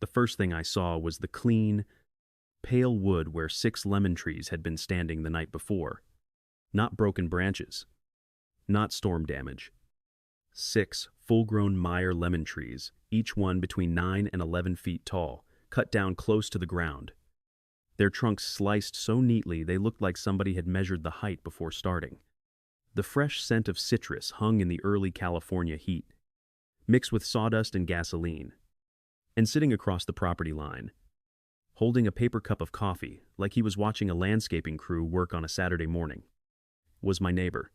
The first thing I saw was the clean, pale wood where 6 lemon trees had been standing the night before. Not broken branches, not storm damage. 6 full-grown Meyer lemon trees, each one between 9 and 11 feet tall, cut down close to the ground. Their trunks sliced so neatly they looked like somebody had measured the height before starting. The fresh scent of citrus hung in the early California heat, mixed with sawdust and gasoline. And sitting across the property line, holding a paper cup of coffee like he was watching a landscaping crew work on a Saturday morning, was my neighbor,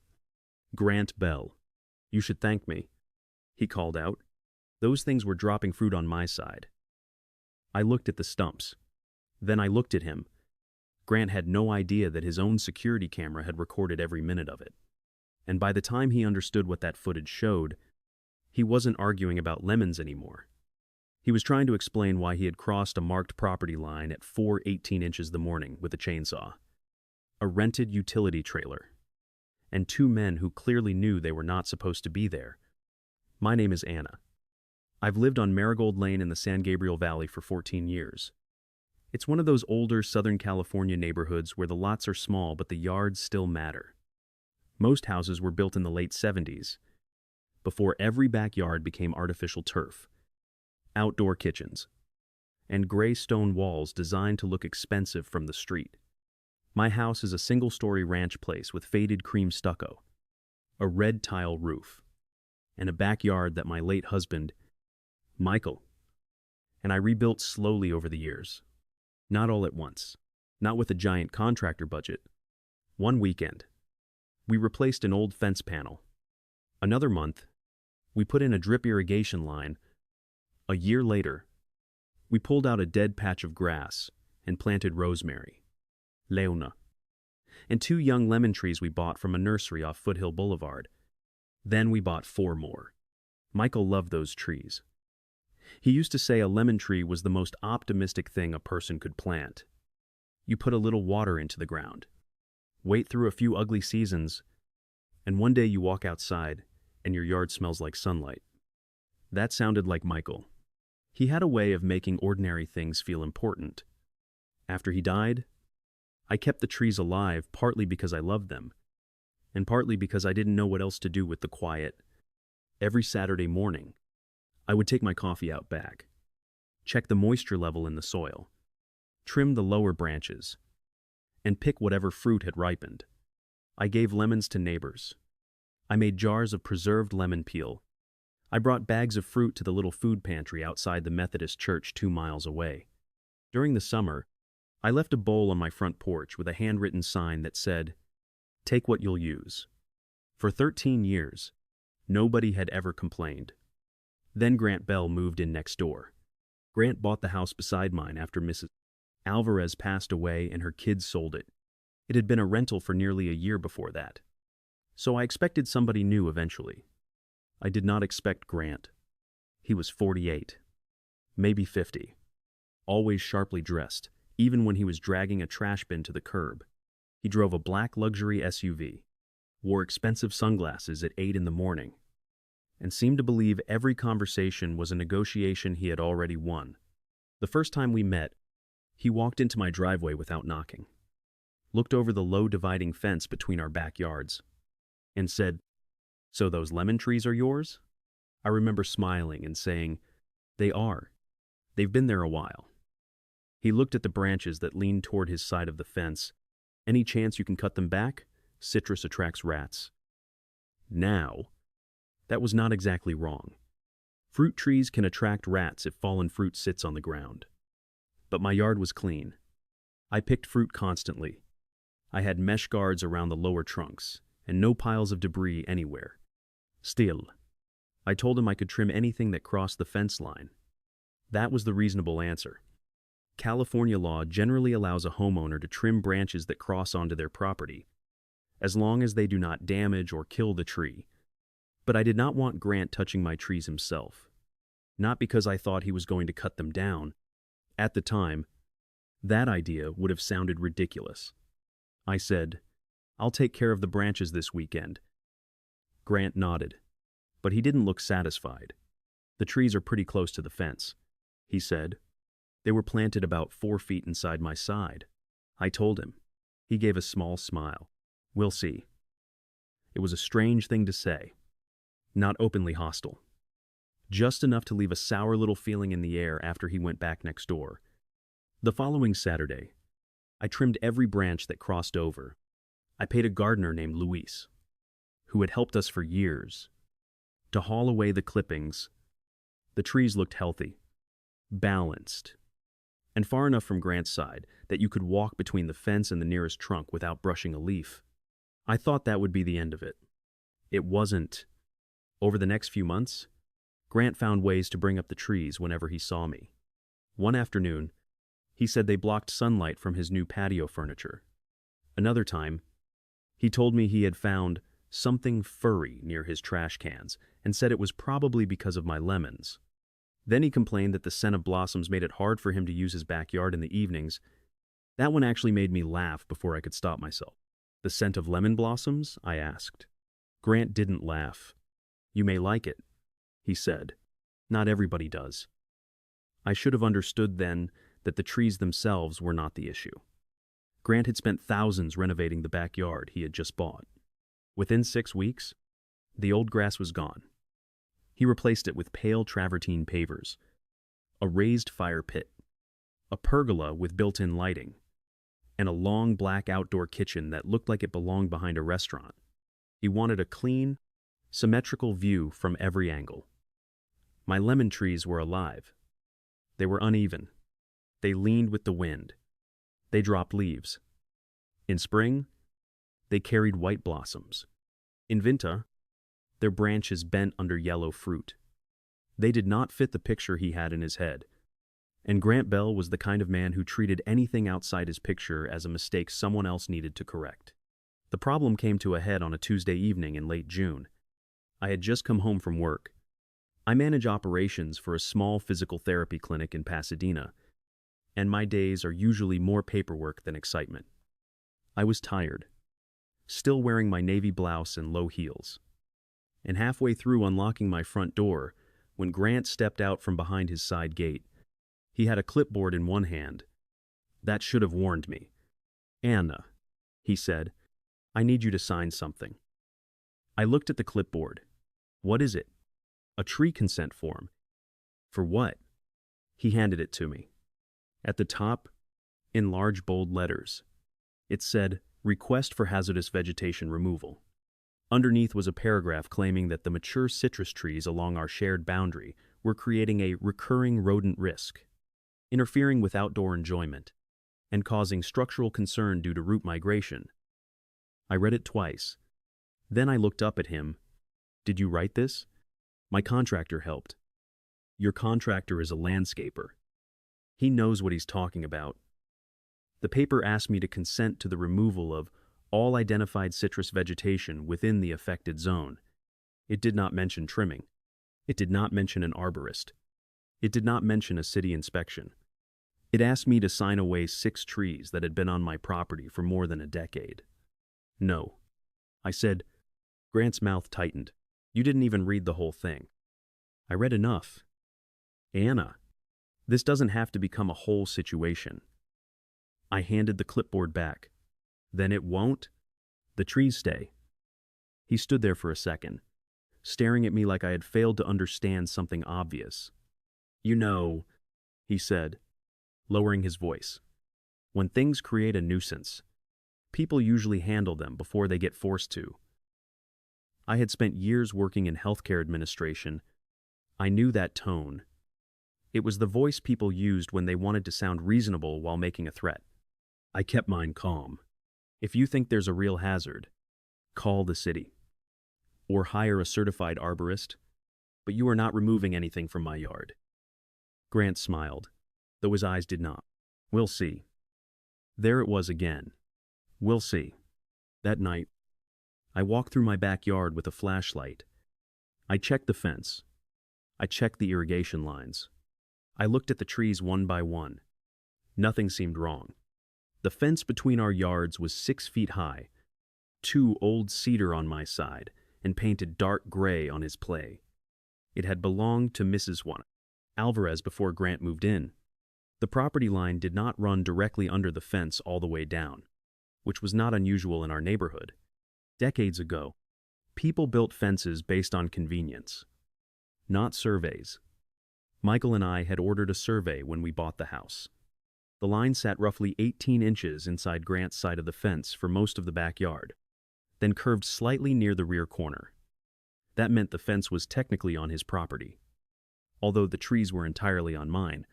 Grant Bell. "You should thank me," he called out. Those things were dropping fruit on my side. I looked at the stumps. Then I looked at him. Grant had no idea that his own security camera had recorded every minute of it. And by the time he understood what that footage showed, he wasn't arguing about lemons anymore. He was trying to explain why he had crossed a marked property line at 4:18 inches the morning with a chainsaw, a rented utility trailer, and 2 men who clearly knew they were not supposed to be there. My name is Anna. I've lived on Marigold Lane in the San Gabriel Valley for 14 years. It's one of those older Southern California neighborhoods where the lots are small but the yards still matter. Most houses were built in the late 70s, before every backyard became artificial turf, outdoor kitchens, and gray stone walls designed to look expensive from the street. My house is a single-story ranch place with faded cream stucco, a red tile roof, and a backyard that my late husband, Michael, and I rebuilt slowly over the years. Not all at once, not with a giant contractor budget. One weekend, we replaced an old fence panel. Another month, we put in a drip irrigation line. A year later, we pulled out a dead patch of grass and planted rosemary, Leona, and 2 young lemon trees we bought from a nursery off Foothill Boulevard. Then we bought 4 more. Michael loved those trees. He used to say a lemon tree was the most optimistic thing a person could plant. You put a little water into the ground, wait through a few ugly seasons, and one day you walk outside and your yard smells like sunlight. That sounded like Michael. He had a way of making ordinary things feel important. After he died, I kept the trees alive partly because I loved them, and partly because I didn't know what else to do with the quiet. Every Saturday morning, I would take my coffee out back, check the moisture level in the soil, trim the lower branches, and pick whatever fruit had ripened. I gave lemons to neighbors. I made jars of preserved lemon peel. I brought bags of fruit to the little food pantry outside the Methodist church 2 miles away. During the summer, I left a bowl on my front porch with a handwritten sign that said, "Take what you'll use." For 13 years, nobody had ever complained. Then Grant Bell moved in next door. Grant bought the house beside mine after Mrs. Alvarez passed away and her kids sold it. It had been a rental for nearly a year before that. So I expected somebody new eventually. I did not expect Grant. He was 48, maybe 50, always sharply dressed, even when he was dragging a trash bin to the curb. He drove a black luxury SUV, wore expensive sunglasses at 8 in the morning, and seemed to believe every conversation was a negotiation he had already won. The first time we met, he walked into my driveway without knocking, looked over the low dividing fence between our backyards, and said, "So those lemon trees are yours?" I remember smiling and saying, "They are. They've been there a while." He looked at the branches that leaned toward his side of the fence. "Any chance you can cut them back? Citrus attracts rats." Now, that was not exactly wrong. Fruit trees can attract rats if fallen fruit sits on the ground. But my yard was clean. I picked fruit constantly. I had mesh guards around the lower trunks, and no piles of debris anywhere. Still, I told him I could trim anything that crossed the fence line. That was the reasonable answer. California law generally allows a homeowner to trim branches that cross onto their property, as long as they do not damage or kill the tree. But I did not want Grant touching my trees himself. Not because I thought he was going to cut them down. At the time, that idea would have sounded ridiculous. I said, "I'll take care of the branches this weekend." Grant nodded, but he didn't look satisfied. "The trees are pretty close to the fence," he said. They were planted about 4 feet inside my side. I told him. He gave a small smile. We'll see. It was a strange thing to say. Not openly hostile. Just enough to leave a sour little feeling in the air after he went back next door. The following Saturday, I trimmed every branch that crossed over. I paid a gardener named Luis, who had helped us for years, to haul away the clippings. The trees looked healthy, balanced, and far enough from Grant's side that you could walk between the fence and the nearest trunk without brushing a leaf. I thought that would be the end of it. It wasn't. Over the next few months, Grant found ways to bring up the trees whenever he saw me. One afternoon, he said they blocked sunlight from his new patio furniture. Another time, he told me he had found something furry near his trash cans and said it was probably because of my lemons. Then he complained that the scent of blossoms made it hard for him to use his backyard in the evenings. That one actually made me laugh before I could stop myself. The scent of lemon blossoms? I asked. Grant didn't laugh. You may like it, he said. Not everybody does. I should have understood then that the trees themselves were not the issue. Grant had spent thousands renovating the backyard he had just bought. Within 6 weeks, the old grass was gone. He replaced it with pale travertine pavers, a raised fire pit, a pergola with built-in lighting, and a long black outdoor kitchen that looked like it belonged behind a restaurant. He wanted a clean, symmetrical view from every angle. My lemon trees were alive. They were uneven. They leaned with the wind. They dropped leaves. In spring, they carried white blossoms. In winter, their branches bent under yellow fruit. They did not fit the picture he had in his head, and Grant Bell was the kind of man who treated anything outside his picture as a mistake someone else needed to correct. The problem came to a head on a Tuesday evening in late June. I had just come home from work. I manage operations for a small physical therapy clinic in Pasadena, and my days are usually more paperwork than excitement. I was tired, still wearing my navy blouse and low heels, and halfway through unlocking my front door when Grant stepped out from behind his side gate. He had a clipboard in one hand. That should have warned me. Anna, he said, I need you to sign something. I looked at the clipboard. What is it? A tree consent form. For what? He handed it to me. At the top, in large bold letters, it said, Request for hazardous vegetation removal. Underneath was a paragraph claiming that the mature citrus trees along our shared boundary were creating a recurring rodent risk, interfering with outdoor enjoyment, and causing structural concern due to root migration. I read it twice. Then I looked up at him. Did you write this? My contractor helped. Your contractor is a landscaper. He knows what he's talking about. The paper asked me to consent to the removal of all identified citrus vegetation within the affected zone. It did not mention trimming. It did not mention an arborist. It did not mention a city inspection. It asked me to sign away 6 trees that had been on my property for more than a decade. No. I said. Grant's mouth tightened. You didn't even read the whole thing. I read enough. Anna, this doesn't have to become a whole situation. I handed the clipboard back. Then it won't? The trees stay. He stood there for a second, staring at me like I had failed to understand something obvious. You know, he said, lowering his voice, when things create a nuisance, people usually handle them before they get forced to. I had spent years working in healthcare administration. I knew that tone. It was the voice people used when they wanted to sound reasonable while making a threat. I kept mine calm. If you think there's a real hazard, call the city. Or hire a certified arborist, but you are not removing anything from my yard. Grant smiled, though his eyes did not. We'll see. There it was again. We'll see. That night, I walked through my backyard with a flashlight. I checked the fence. I checked the irrigation lines. I looked at the trees one by one. Nothing seemed wrong. The fence between our yards was 6 feet high, 2 old cedar on my side, and painted dark gray on his play. It had belonged to Mrs. Juan Alvarez before Grant moved in. The property line did not run directly under the fence all the way down, which was not unusual in our neighborhood. Decades ago, people built fences based on convenience, not surveys. Michael and I had ordered a survey when we bought the house. The line sat roughly 18 inches inside Grant's side of the fence for most of the backyard, then curved slightly near the rear corner. That meant the fence was technically on his property, although the trees were entirely on mine.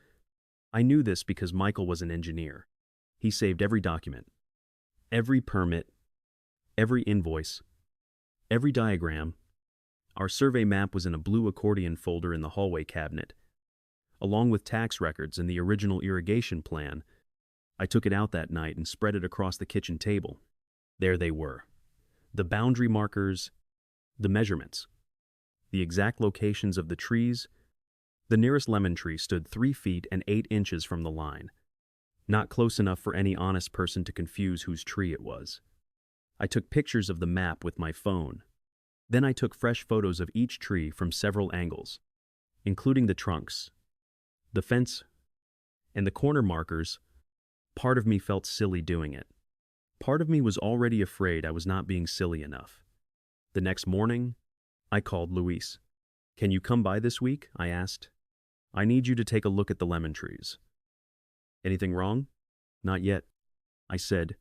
I knew this because Michael was an engineer. He saved every document, every permit, every invoice, every diagram. Our survey map was in a blue accordion folder in the hallway cabinet, along with tax records and the original irrigation plan. I took it out that night and spread it across the kitchen table. There they were. The boundary markers, the measurements, the exact locations of the trees. The nearest lemon tree stood 3 feet and 8 inches from the line, not close enough for any honest person to confuse whose tree it was. I took pictures of the map with my phone. Then I took fresh photos of each tree from several angles, including the trunks, the fence, and the corner markers. Part of me felt silly doing it. Part of me was already afraid I was not being silly enough. The next morning, I called Luis. "Can you come by this week?" I asked. "I need you to take a look at the lemon trees." "Anything wrong?" "Not yet," I said.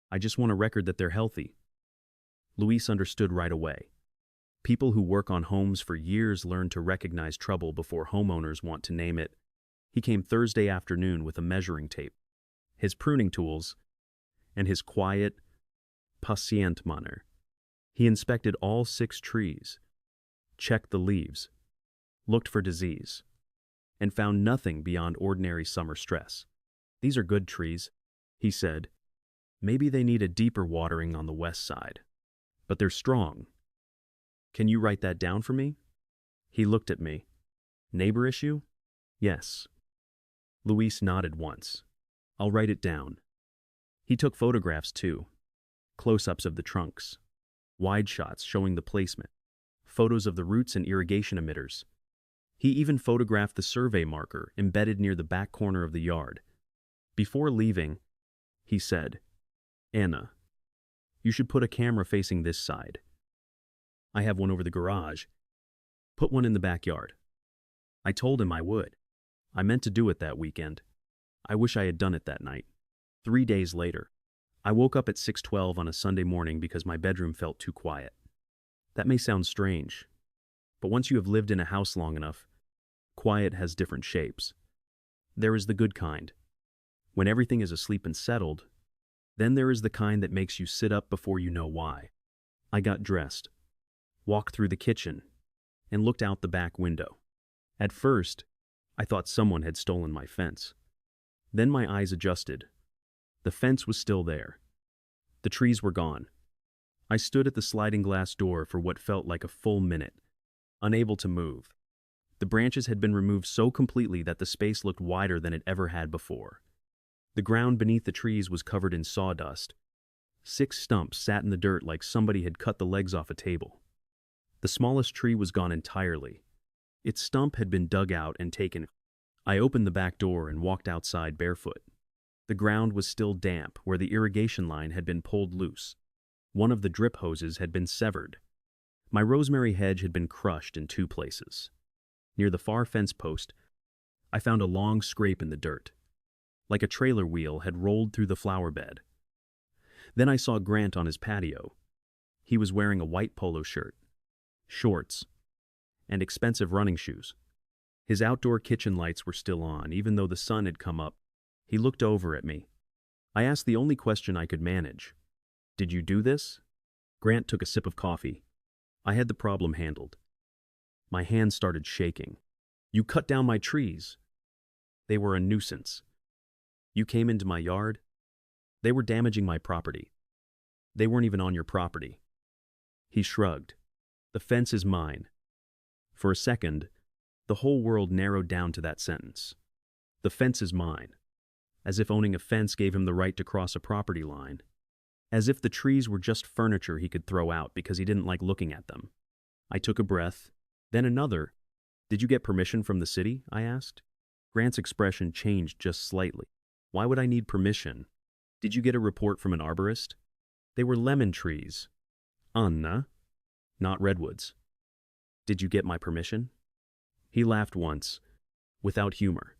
"I just want a record that they're healthy." Luis understood right away. People who work on homes for years learn to recognize trouble before homeowners want to name it. He came Thursday afternoon with a measuring tape, his pruning tools, and his quiet, patient manner. He inspected all 6 trees, checked the leaves, looked for disease, and found nothing beyond ordinary summer stress. "These are good trees," he said. "Maybe they need a deeper watering on the west side, but they're strong. Can you write that down for me?" He looked at me. "Neighbor issue?" "Yes." Luis nodded once. "I'll write it down." He took photographs too. Close-ups of the trunks, wide shots showing the placement, photos of the roots and irrigation emitters. He even photographed the survey marker embedded near the back corner of the yard. Before leaving, he said, "Anna, you should put a camera facing this side. I have one over the garage. Put one in the backyard." I told him I would. I meant to do it that weekend. I wish I had done it that night. 3 days later, I woke up at 6:12 on a Sunday morning because my bedroom felt too quiet. That may sound strange, but once you have lived in a house long enough, quiet has different shapes. There is the good kind, when everything is asleep and settled. Then there is the kind that makes you sit up before you know why. I got dressed, walked through the kitchen, and looked out the back window. At first, I thought someone had stolen my fence. Then my eyes adjusted. The fence was still there. The trees were gone. I stood at the sliding glass door for what felt like a full minute, unable to move. The branches had been removed so completely that the space looked wider than it ever had before. The ground beneath the trees was covered in sawdust. 6 stumps sat in the dirt like somebody had cut the legs off a table. The smallest tree was gone entirely. Its stump had been dug out and taken. I opened the back door and walked outside barefoot. The ground was still damp where the irrigation line had been pulled loose. One of the drip hoses had been severed. My rosemary hedge had been crushed in 2 places. Near the far fence post, I found a long scrape in the dirt, like a trailer wheel had rolled through the flower bed. Then I saw Grant on his patio. He was wearing a white polo shirt, shorts, and expensive running shoes. His outdoor kitchen lights were still on, even though the sun had come up. He looked over at me. I asked the only question I could manage. "Did you do this?" Grant took a sip of coffee. I had the problem handled. My hands started shaking. "You cut down my trees. They were a nuisance. You came into my yard. They were damaging my property. They weren't even on your property." He shrugged. "The fence is mine." For a second, the whole world narrowed down to that sentence. The fence is mine. As if owning a fence gave him the right to cross a property line. As if the trees were just furniture he could throw out because he didn't like looking at them. I took a breath, then another. "Did you get permission from the city?" I asked. Grant's expression changed just slightly. Why would I need permission? Did you get a report from an arborist? They were lemon trees. Anna, not redwoods. Did you get my permission? He laughed once, without humor.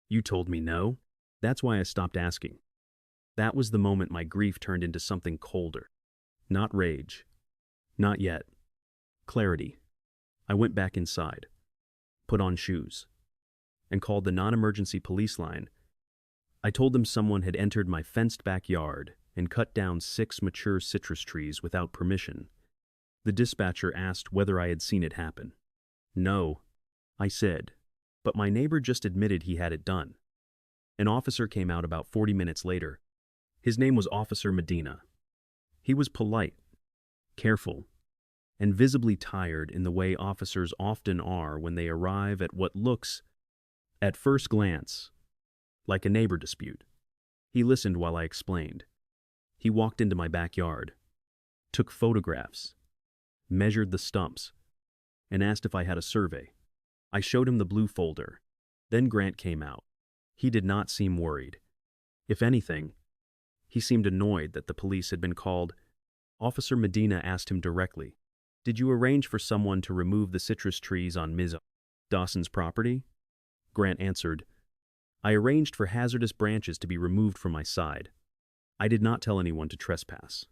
You told me no. That's why I stopped asking. That was the moment my grief turned into something colder. Not rage. Not yet. Clarity. I went back inside, put on shoes, and called the non-emergency police line. I told them someone had entered my fenced backyard and cut down 6 mature citrus trees without permission. The dispatcher asked whether I had seen it happen. No, I said, but my neighbor just admitted he had it done. An officer came out about 40 minutes later. His name was Officer Medina. He was polite, careful, and visibly tired in the way officers often are when they arrive at what looks, at first glance, like a neighbor dispute. He listened while I explained. He walked into my backyard, took photographs, measured the stumps, and asked if I had a survey. I showed him the blue folder. Then Grant came out. He did not seem worried. If anything, he seemed annoyed that the police had been called. Officer Medina asked him directly, "Did you arrange for someone to remove the citrus trees on Ms. Dawson's property?" Grant answered, "I arranged for hazardous branches to be removed from my side. I did not tell anyone to trespass."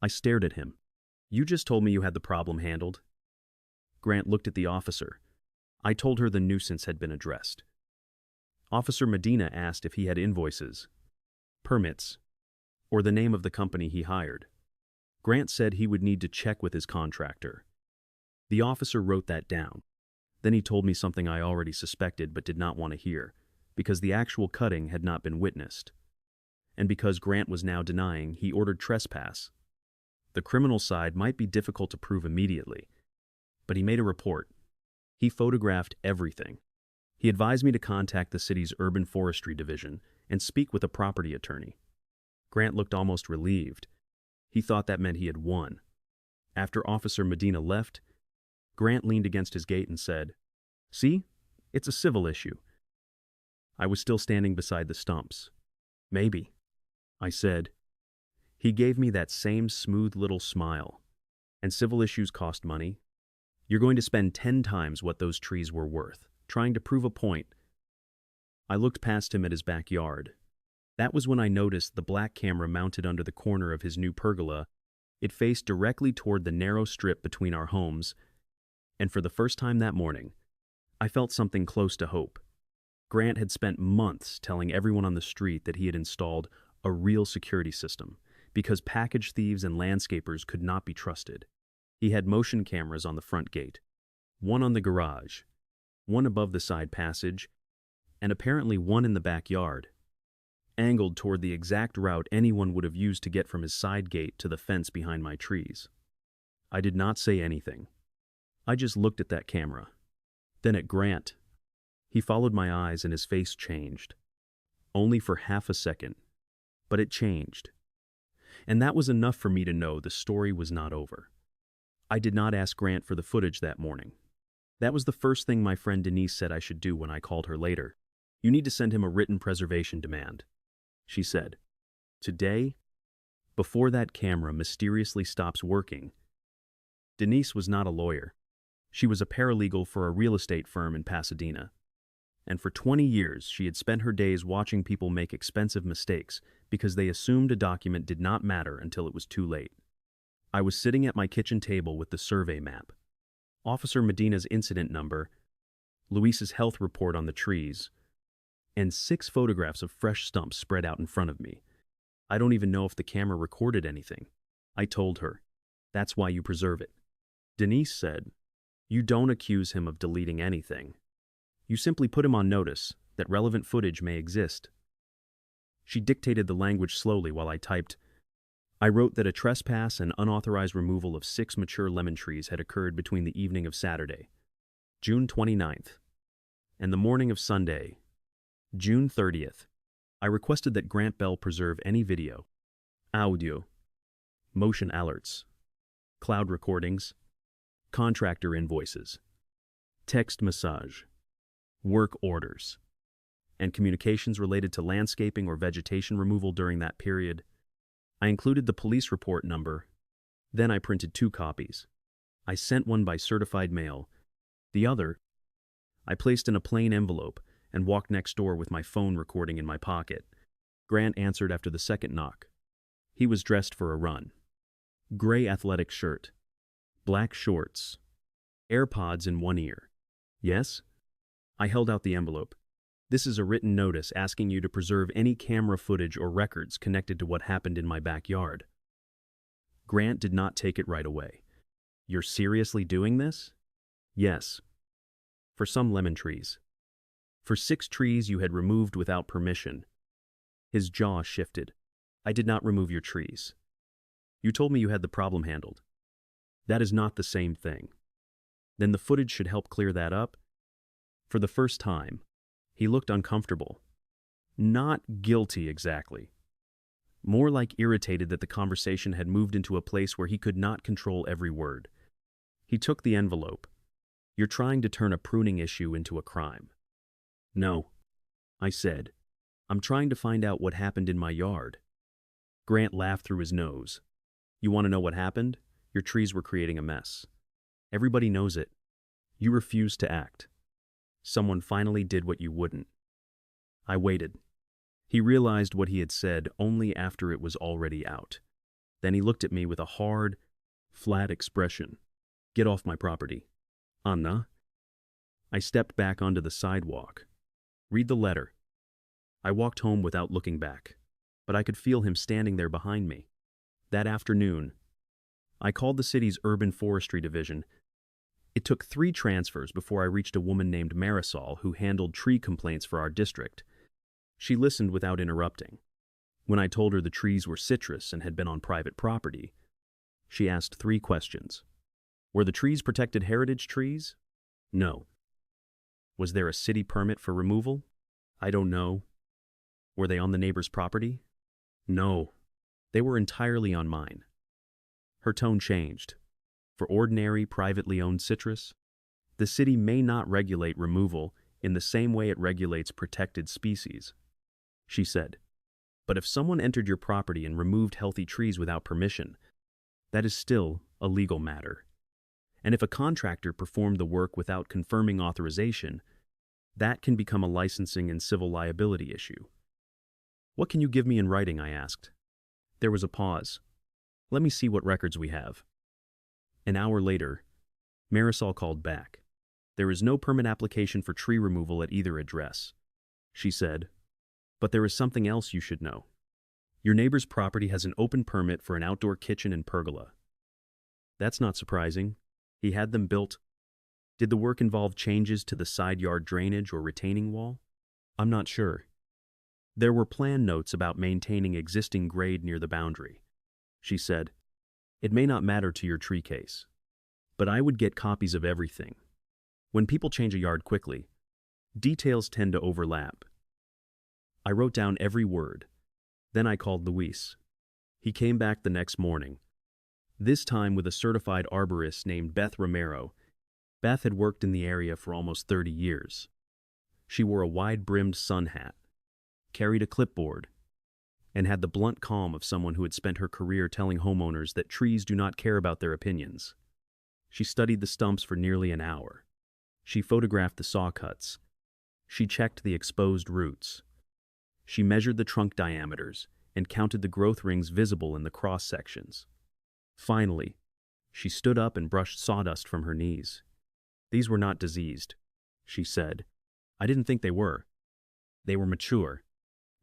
I stared at him. "You just told me you had the problem handled." Grant looked at the officer. I told her the nuisance had been addressed. Officer Medina asked if he had invoices, permits, or the name of the company he hired. Grant said he would need to check with his contractor. The officer wrote that down. Then he told me something I already suspected but did not want to hear, because the actual cutting had not been witnessed. And because Grant was now denying, he ordered trespass. The criminal side might be difficult to prove immediately, but he made a report. He photographed everything. He advised me to contact the city's urban forestry division and speak with a property attorney. Grant looked almost relieved. He thought that meant he had won. After Officer Medina left, Grant leaned against his gate and said, "See, it's a civil issue." I was still standing beside the stumps. "Maybe," I said. He gave me that same smooth little smile. "And civil issues cost money. You're going to spend 10 times what those trees were worth, trying to prove a point." I looked past him at his backyard. That was when I noticed the black camera mounted under the corner of his new pergola. It faced directly toward the narrow strip between our homes, and for the first time that morning, I felt something close to hope. Grant had spent months telling everyone on the street that he had installed a real security system, because package thieves and landscapers could not be trusted. He had motion cameras on the front gate, one on the garage, one above the side passage, and apparently one in the backyard, angled toward the exact route anyone would have used to get from his side gate to the fence behind my trees. I did not say anything. I just looked at that camera, then at Grant. He followed my eyes and his face changed. Only for half a second, but it changed. And that was enough for me to know the story was not over. I did not ask Grant for the footage that morning. That was the first thing my friend Denise said I should do when I called her later. "You need to send him a written preservation demand," she said. Today, before that camera mysteriously stops working, Denise was not a lawyer. She was a paralegal for a real estate firm in Pasadena. And for 20 years, she had spent her days watching people make expensive mistakes because they assumed a document did not matter until it was too late. I was sitting at my kitchen table with the survey map, Officer Medina's incident number, Luis's health report on the trees, and 6 photographs of fresh stumps spread out in front of me. I don't even know if the camera recorded anything. I told her, "That's why you preserve it." Denise said, "You don't accuse him of deleting anything. You simply put him on notice that relevant footage may exist." She dictated the language slowly while I typed. I wrote that a trespass and unauthorized removal of 6 mature lemon trees had occurred between the evening of Saturday, June 29th, and the morning of Sunday, June 30th. I requested that Grant Bell preserve any video, audio, motion alerts, cloud recordings, contractor invoices, text message, work orders, and communications related to landscaping or vegetation removal during that period. I included the police report number. Then I printed 2 copies. I sent one by certified mail. The other, I placed in a plain envelope and walked next door with my phone recording in my pocket. Grant answered after the second knock. He was dressed for a run. Gray athletic shirt, black shorts, AirPods in one ear. Yes? I held out the envelope. This is a written notice asking you to preserve any camera footage or records connected to what happened in my backyard. Grant did not take it right away. You're seriously doing this? Yes. For some lemon trees. For 6 trees you had removed without permission. His jaw shifted. I did not remove your trees. You told me you had the problem handled. That is not the same thing. Then the footage should help clear that up. For the first time, he looked uncomfortable. Not guilty exactly. More like irritated that the conversation had moved into a place where he could not control every word. He took the envelope. You're trying to turn a pruning issue into a crime. No, I said. I'm trying to find out what happened in my yard. Grant laughed through his nose. You want to know what happened? Your trees were creating a mess. Everybody knows it. You refused to act. Someone finally did what you wouldn't. I waited. He realized what he had said only after it was already out. Then he looked at me with a hard, flat expression. Get off my property. Anna. I stepped back onto the sidewalk. Read the letter. I walked home without looking back, but I could feel him standing there behind me. That afternoon, I called the city's urban forestry division. It took 3 transfers before I reached a woman named Marisol who handled tree complaints for our district. She listened without interrupting. When I told her the trees were citrus and had been on private property, she asked 3 questions. Were the trees protected heritage trees? No. Was there a city permit for removal? I don't know. Were they on the neighbor's property? No. They were entirely on mine. Her tone changed. For ordinary, privately owned citrus, the city may not regulate removal in the same way it regulates protected species. She said, but if someone entered your property and removed healthy trees without permission, that is still a legal matter. And if a contractor performed the work without confirming authorization, that can become a licensing and civil liability issue. What can you give me in writing? I asked. There was a pause. Let me see what records we have. An hour later, Marisol called back. There is no permit application for tree removal at either address, she said. But there is something else you should know. Your neighbor's property has an open permit for an outdoor kitchen and pergola. That's not surprising. He had them built. Did the work involve changes to the side yard drainage or retaining wall? I'm not sure. There were plan notes about maintaining existing grade near the boundary, she said. It may not matter to your tree case, but I would get copies of everything. When people change a yard quickly, details tend to overlap. I wrote down every word. Then I called Luis. He came back the next morning, this time with a certified arborist named Beth Romero. Beth had worked in the area for almost 30 years. She wore a wide-brimmed sun hat, carried a clipboard, and had the blunt calm of someone who had spent her career telling homeowners that trees do not care about their opinions. She studied the stumps for nearly an hour. She photographed the saw cuts. She checked the exposed roots. She measured the trunk diameters and counted the growth rings visible in the cross sections. Finally, she stood up and brushed sawdust from her knees. These were not diseased, she said. I didn't think they were. They were mature,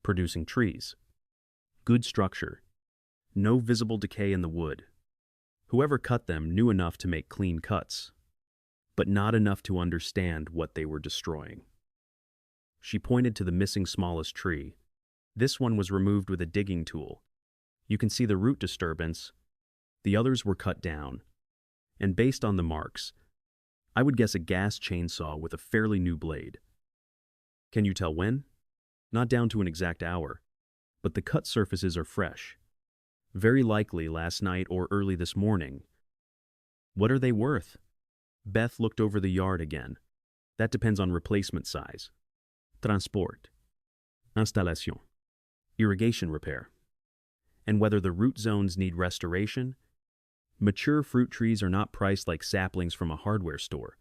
producing trees. Good structure. No visible decay in the wood. Whoever cut them knew enough to make clean cuts, but not enough to understand what they were destroying. She pointed to the missing smallest tree. This one was removed with a digging tool. You can see the root disturbance. The others were cut down. And based on the marks, I would guess a gas chainsaw with a fairly new blade. Can you tell when? Not down to an exact hour, but the cut surfaces are fresh. Very likely last night or early this morning. What are they worth? Beth looked over the yard again. That depends on replacement size. Transport. Installation. Irrigation repair. And whether the root zones need restoration. Mature fruit trees are not priced like saplings from a hardware store.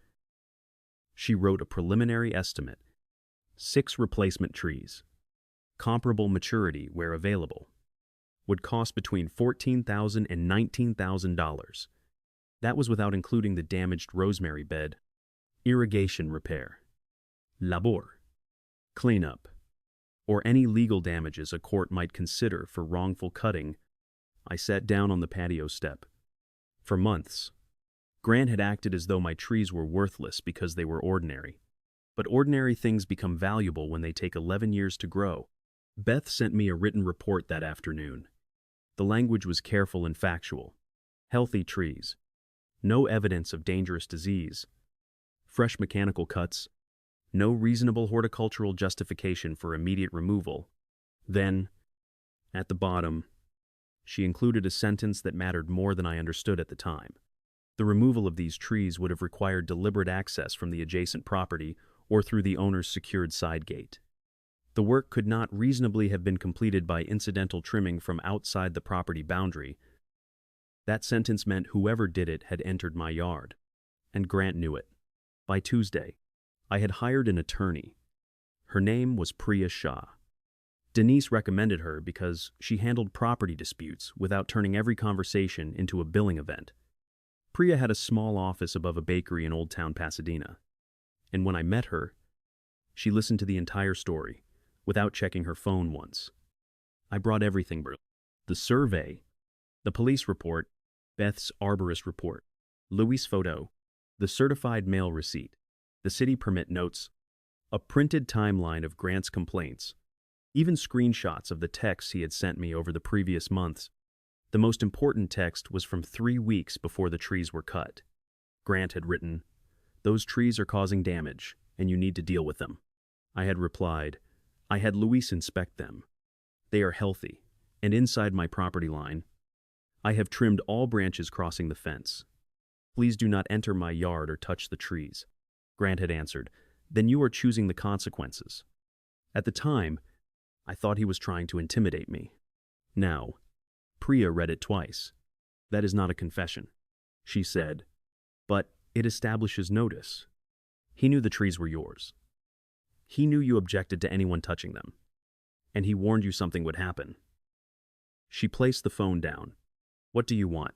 She wrote a preliminary estimate. 6 replacement trees, comparable maturity where available, would cost between $14,000 and $19,000. That was without including the damaged rosemary bed, irrigation repair, labor, cleanup, or any legal damages a court might consider for wrongful cutting. I sat down on the patio step. For months, Grant had acted as though my trees were worthless because they were ordinary. But ordinary things become valuable when they take 11 years to grow. Beth sent me a written report that afternoon. The language was careful and factual. Healthy trees. No evidence of dangerous disease. Fresh mechanical cuts. No reasonable horticultural justification for immediate removal. Then, at the bottom, she included a sentence that mattered more than I understood at the time. The removal of these trees would have required deliberate access from the adjacent property or through the owner's secured side gate. The work could not reasonably have been completed by incidental trimming from outside the property boundary. That sentence meant whoever did it had entered my yard, and Grant knew it. By Tuesday, I had hired an attorney. Her name was Priya Shah. Denise recommended her because she handled property disputes without turning every conversation into a billing event. Priya had a small office above a bakery in Old Town Pasadena. And when I met her, she listened to the entire story, without checking her phone once. I brought everything, bro. The survey, the police report, Beth's arborist report, Louis' photo, the certified mail receipt, the city permit notes, a printed timeline of Grant's complaints, even screenshots of the texts he had sent me over the previous months. The most important text was from 3 weeks before the trees were cut. Grant had written, "Those trees are causing damage, and you need to deal with them." I had replied, "I had Luis inspect them. They are healthy, and inside my property line. I have trimmed all branches crossing the fence. Please do not enter my yard or touch the trees." Grant had answered, "Then you are choosing the consequences." At the time, I thought he was trying to intimidate me. Now, Priya read it twice. "That is not a confession," she said, "but it establishes notice. He knew the trees were yours. He knew you objected to anyone touching them, and he warned you something would happen." She placed the phone down. "What do you want?"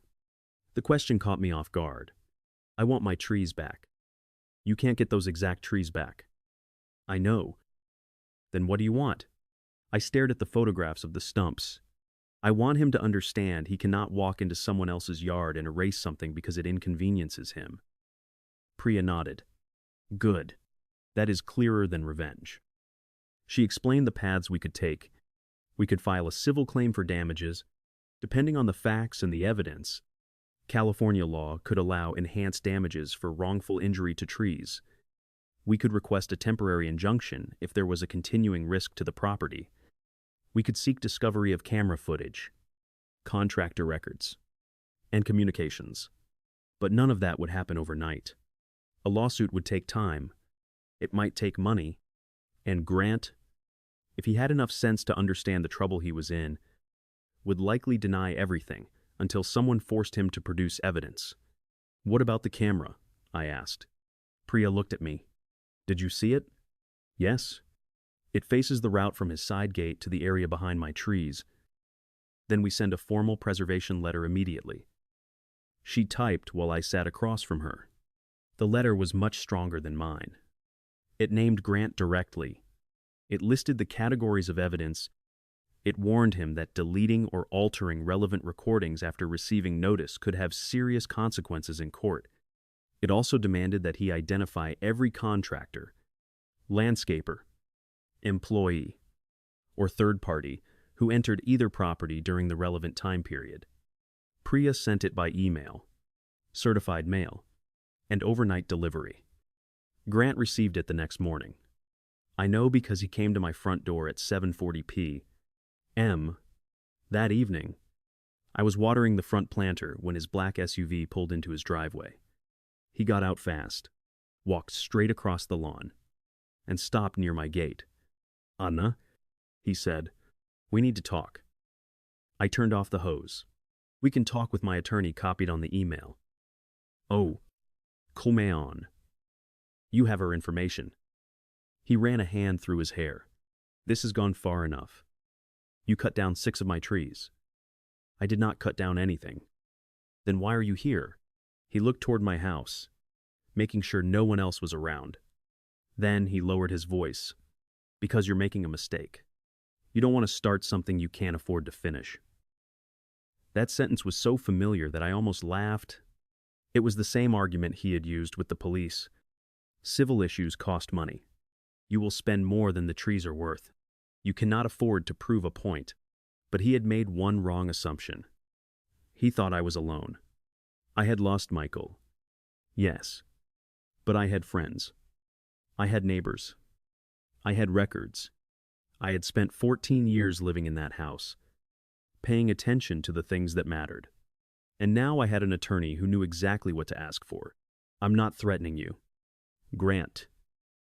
The question caught me off guard. "I want my trees back." "You can't get those exact trees back." "I know." "Then what do you want?" I stared at the photographs of the stumps. "I want him to understand he cannot walk into someone else's yard and erase something because it inconveniences him." Priya nodded. "Good. That is clearer than revenge." She explained the paths we could take. We could file a civil claim for damages. Depending on the facts and the evidence, California law could allow enhanced damages for wrongful injury to trees. We could request a temporary injunction if there was a continuing risk to the property. We could seek discovery of camera footage, contractor records, and communications. But none of that would happen overnight. A lawsuit would take time. It might take money. And Grant, if he had enough sense to understand the trouble he was in, would likely deny everything until someone forced him to produce evidence. "What about the camera?" I asked. Priya looked at me. "Did you see it?" "Yes. It faces the route from his side gate to the area behind my trees. Then we send a formal preservation letter immediately." She typed while I sat across from her. The letter was much stronger than mine. It named Grant directly. It listed the categories of evidence. It warned him that deleting or altering relevant recordings after receiving notice could have serious consequences in court. It also demanded that he identify every contractor, landscaper, employee, or third party who entered either property during the relevant time period. Priya sent it by email, certified mail, and overnight delivery. Grant received it the next morning. I know because he came to my front door at 7:40 p.m. That evening, I was watering the front planter when his black SUV pulled into his driveway. He got out fast, walked straight across the lawn, and stopped near my gate. "Anna," he said, "we need to talk." I turned off the hose. "We can talk with my attorney copied on the email." "Oh, come on. You have her information." He ran a hand through his hair. "This has gone far enough. You cut down 6 of my trees." "I did not cut down anything." "Then why are you here?" He looked toward my house, making sure no one else was around. Then he lowered his voice. "Because you're making a mistake. You don't want to start something you can't afford to finish." That sentence was so familiar that I almost laughed. It was the same argument he had used with the police. Civil issues cost money. You will spend more than the trees are worth. You cannot afford to prove a point. But he had made one wrong assumption. He thought I was alone. I had lost Michael. Yes. But I had friends. I had neighbors. I had records. I had spent 14 years living in that house, paying attention to the things that mattered. And now I had an attorney who knew exactly what to ask for. "I'm not threatening you, Grant,"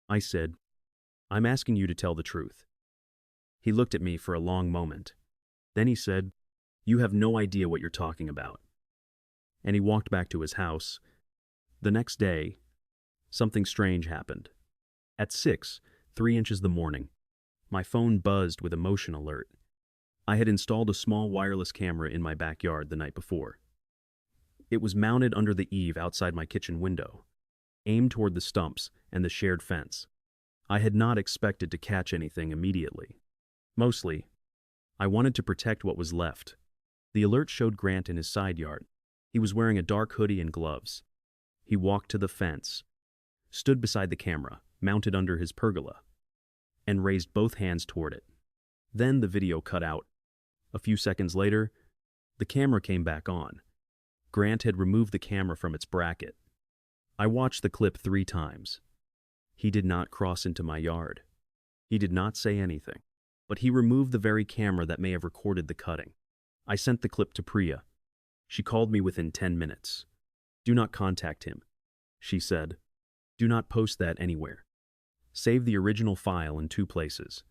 I said. "I'm asking you to tell the truth." He looked at me for a long moment. Then he said, "You have no idea what you're talking about." And he walked back to his house. The next day, something strange happened. At 6:03 the morning, my phone buzzed with a motion alert. I had installed a small wireless camera in my backyard the night before. It was mounted under the eave outside my kitchen window, aimed toward the stumps and the shared fence. I had not expected to catch anything immediately. Mostly, I wanted to protect what was left. The alert showed Grant in his side yard. He was wearing a dark hoodie and gloves. He walked to the fence, stood beside the camera, mounted under his pergola, and raised both hands toward it. Then the video cut out. A few seconds later, the camera came back on. Grant had removed the camera from its bracket. I watched the clip 3 times. He did not cross into my yard. He did not say anything. But he removed the very camera that may have recorded the cutting. I sent the clip to Priya. She called me within 10 minutes. "Do not contact him," she said. "Do not post that anywhere. Save the original file in 2 places.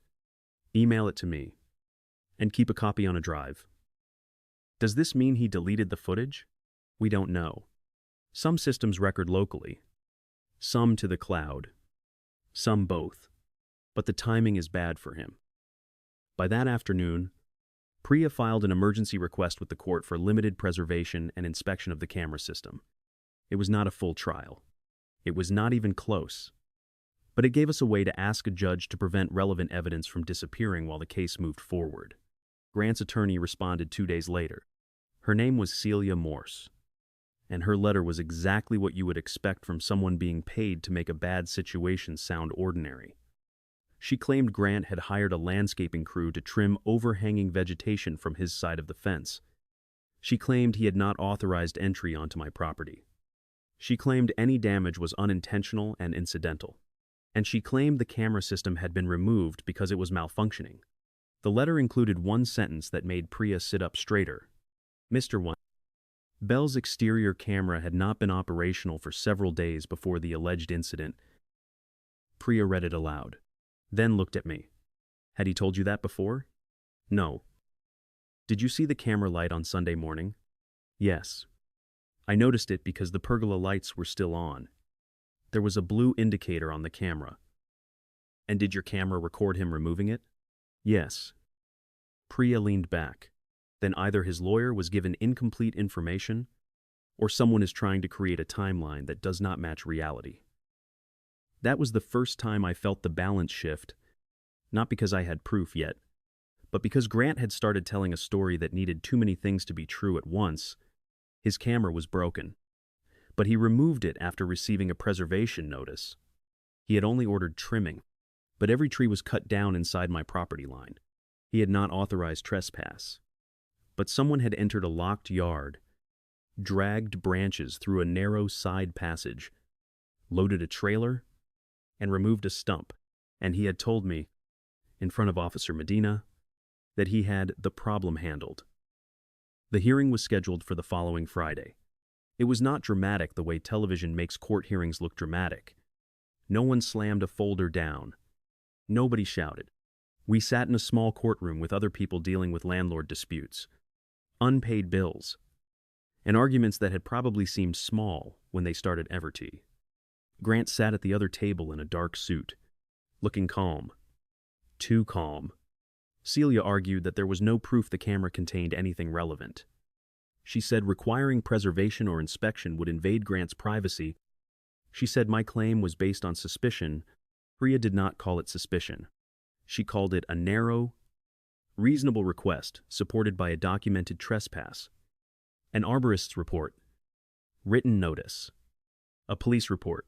Email it to me. And keep a copy on a drive." Does this mean he deleted the footage? We don't know. Some systems record locally, some to the cloud, some both. But the timing is bad for him. By that afternoon, Priya filed an emergency request with the court for limited preservation and inspection of the camera system. It was not a full trial. It was not even close. But it gave us a way to ask a judge to prevent relevant evidence from disappearing while the case moved forward. Grant's attorney responded 2 days later. Her name was Celia Morse, and her letter was exactly what you would expect from someone being paid to make a bad situation sound ordinary. She claimed Grant had hired a landscaping crew to trim overhanging vegetation from his side of the fence. She claimed he had not authorized entry onto my property. She claimed any damage was unintentional and incidental. And she claimed the camera system had been removed because it was malfunctioning. The letter included one sentence that made Priya sit up straighter. "Mr. 1. Bell's exterior camera had not been operational for several days before the alleged incident." Priya read it aloud, then looked at me. "Had he told you that before?" "No." "Did you see the camera light on Sunday morning?" "Yes. I noticed it because the pergola lights were still on. There was a blue indicator on the camera." "And did your camera record him removing it?" "Yes." Priya leaned back. Then either his lawyer was given incomplete information, or someone is trying to create a timeline that does not match reality. That was the first time I felt the balance shift, not because I had proof yet, but because Grant had started telling a story that needed too many things to be true at once. His camera was broken, but he removed it after receiving a preservation notice. He had only ordered trimming, but every tree was cut down inside my property line. He had not authorized trespass. But someone had entered a locked yard, dragged branches through a narrow side passage, loaded a trailer, and removed a stump. And he had told me, in front of Officer Medina, that he had the problem handled. The hearing was scheduled for the following Friday. It was not dramatic the way television makes court hearings look dramatic. No one slammed a folder down. Nobody shouted. We sat in a small courtroom with other people dealing with landlord disputes, unpaid bills, and arguments that had probably seemed small when they started Everty. Grant sat at the other table in a dark suit, looking calm. Too calm. Celia argued that there was no proof the camera contained anything relevant. She said requiring preservation or inspection would invade Grant's privacy. She said my claim was based on suspicion. Priya did not call it suspicion. She called it a narrow, reasonable request supported by a documented trespass, an arborist's report, written notice, a police report,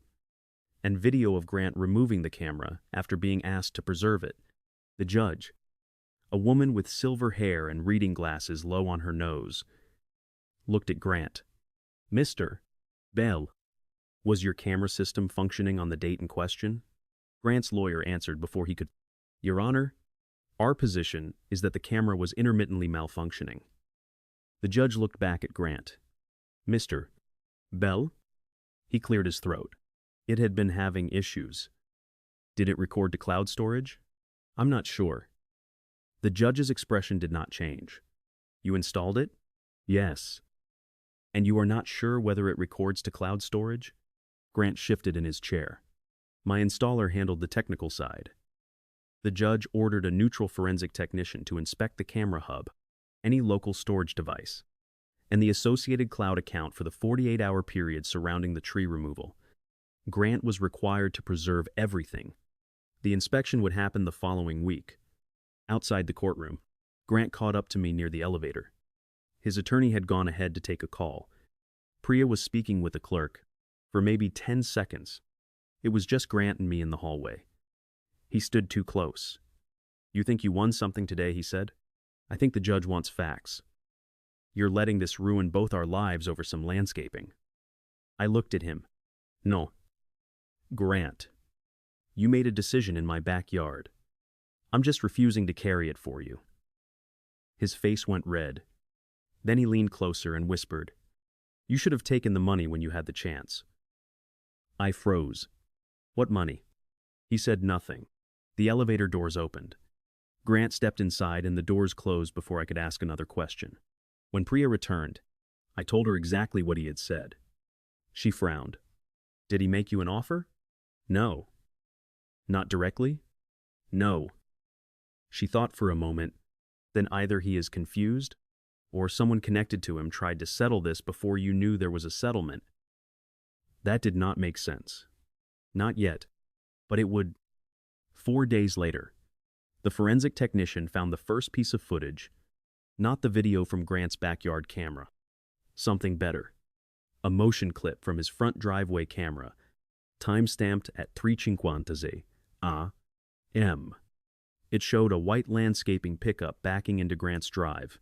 and video of Grant removing the camera after being asked to preserve it. The judge, a woman with silver hair and reading glasses low on her nose, looked at Grant. Mr. Bell, was your camera system functioning on the date in question? Grant's lawyer answered before he could. Your Honor, our position is that the camera was intermittently malfunctioning. The judge looked back at Grant. Mr. Bell? He cleared his throat. It had been having issues. Did it record to cloud storage? I'm not sure. The judge's expression did not change. You installed it? Yes. And you are not sure whether it records to cloud storage? Grant shifted in his chair. My installer handled the technical side. The judge ordered a neutral forensic technician to inspect the camera hub, any local storage device, and the associated cloud account for the 48-hour period surrounding the tree removal. Grant was required to preserve everything. The inspection would happen the following week. Outside the courtroom, Grant caught up to me near the elevator. His attorney had gone ahead to take a call. Priya was speaking with the clerk for maybe 10 seconds. It was just Grant and me in the hallway. He stood too close. You think you won something today, he said. I think the judge wants facts. You're letting this ruin both our lives over some landscaping. I looked at him. No. Grant, you made a decision in my backyard. I'm just refusing to carry it for you. His face went red. Then he leaned closer and whispered, You should have taken the money when you had the chance. I froze. What money? He said nothing. The elevator doors opened. Grant stepped inside and the doors closed before I could ask another question. When Priya returned, I told her exactly what he had said. She frowned. Did he make you an offer? No. Not directly? No. She thought for a moment, then either he is confused, or someone connected to him tried to settle this before you knew there was a settlement. That did not make sense. Not yet, but it would. 4 days later, the forensic technician found the first piece of footage, not the video from Grant's backyard camera. Something better. A motion clip from his front driveway camera, time-stamped at 3:50 a.m. It showed a white landscaping pickup backing into Grant's drive.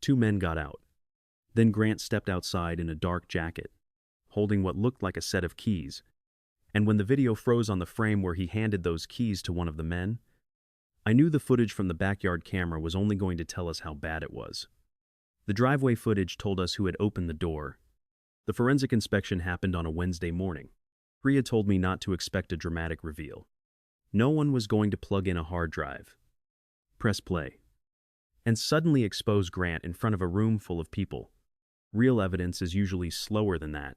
2 men got out. Then Grant stepped outside in a dark jacket, holding what looked like a set of keys. And when the video froze on the frame where he handed those keys to one of the men, I knew the footage from the backyard camera was only going to tell us how bad it was. The driveway footage told us who had opened the door. The forensic inspection happened on a Wednesday morning. Priya told me not to expect a dramatic reveal. No one was going to plug in a hard drive, press play, and suddenly expose Grant in front of a room full of people. Real evidence is usually slower than that.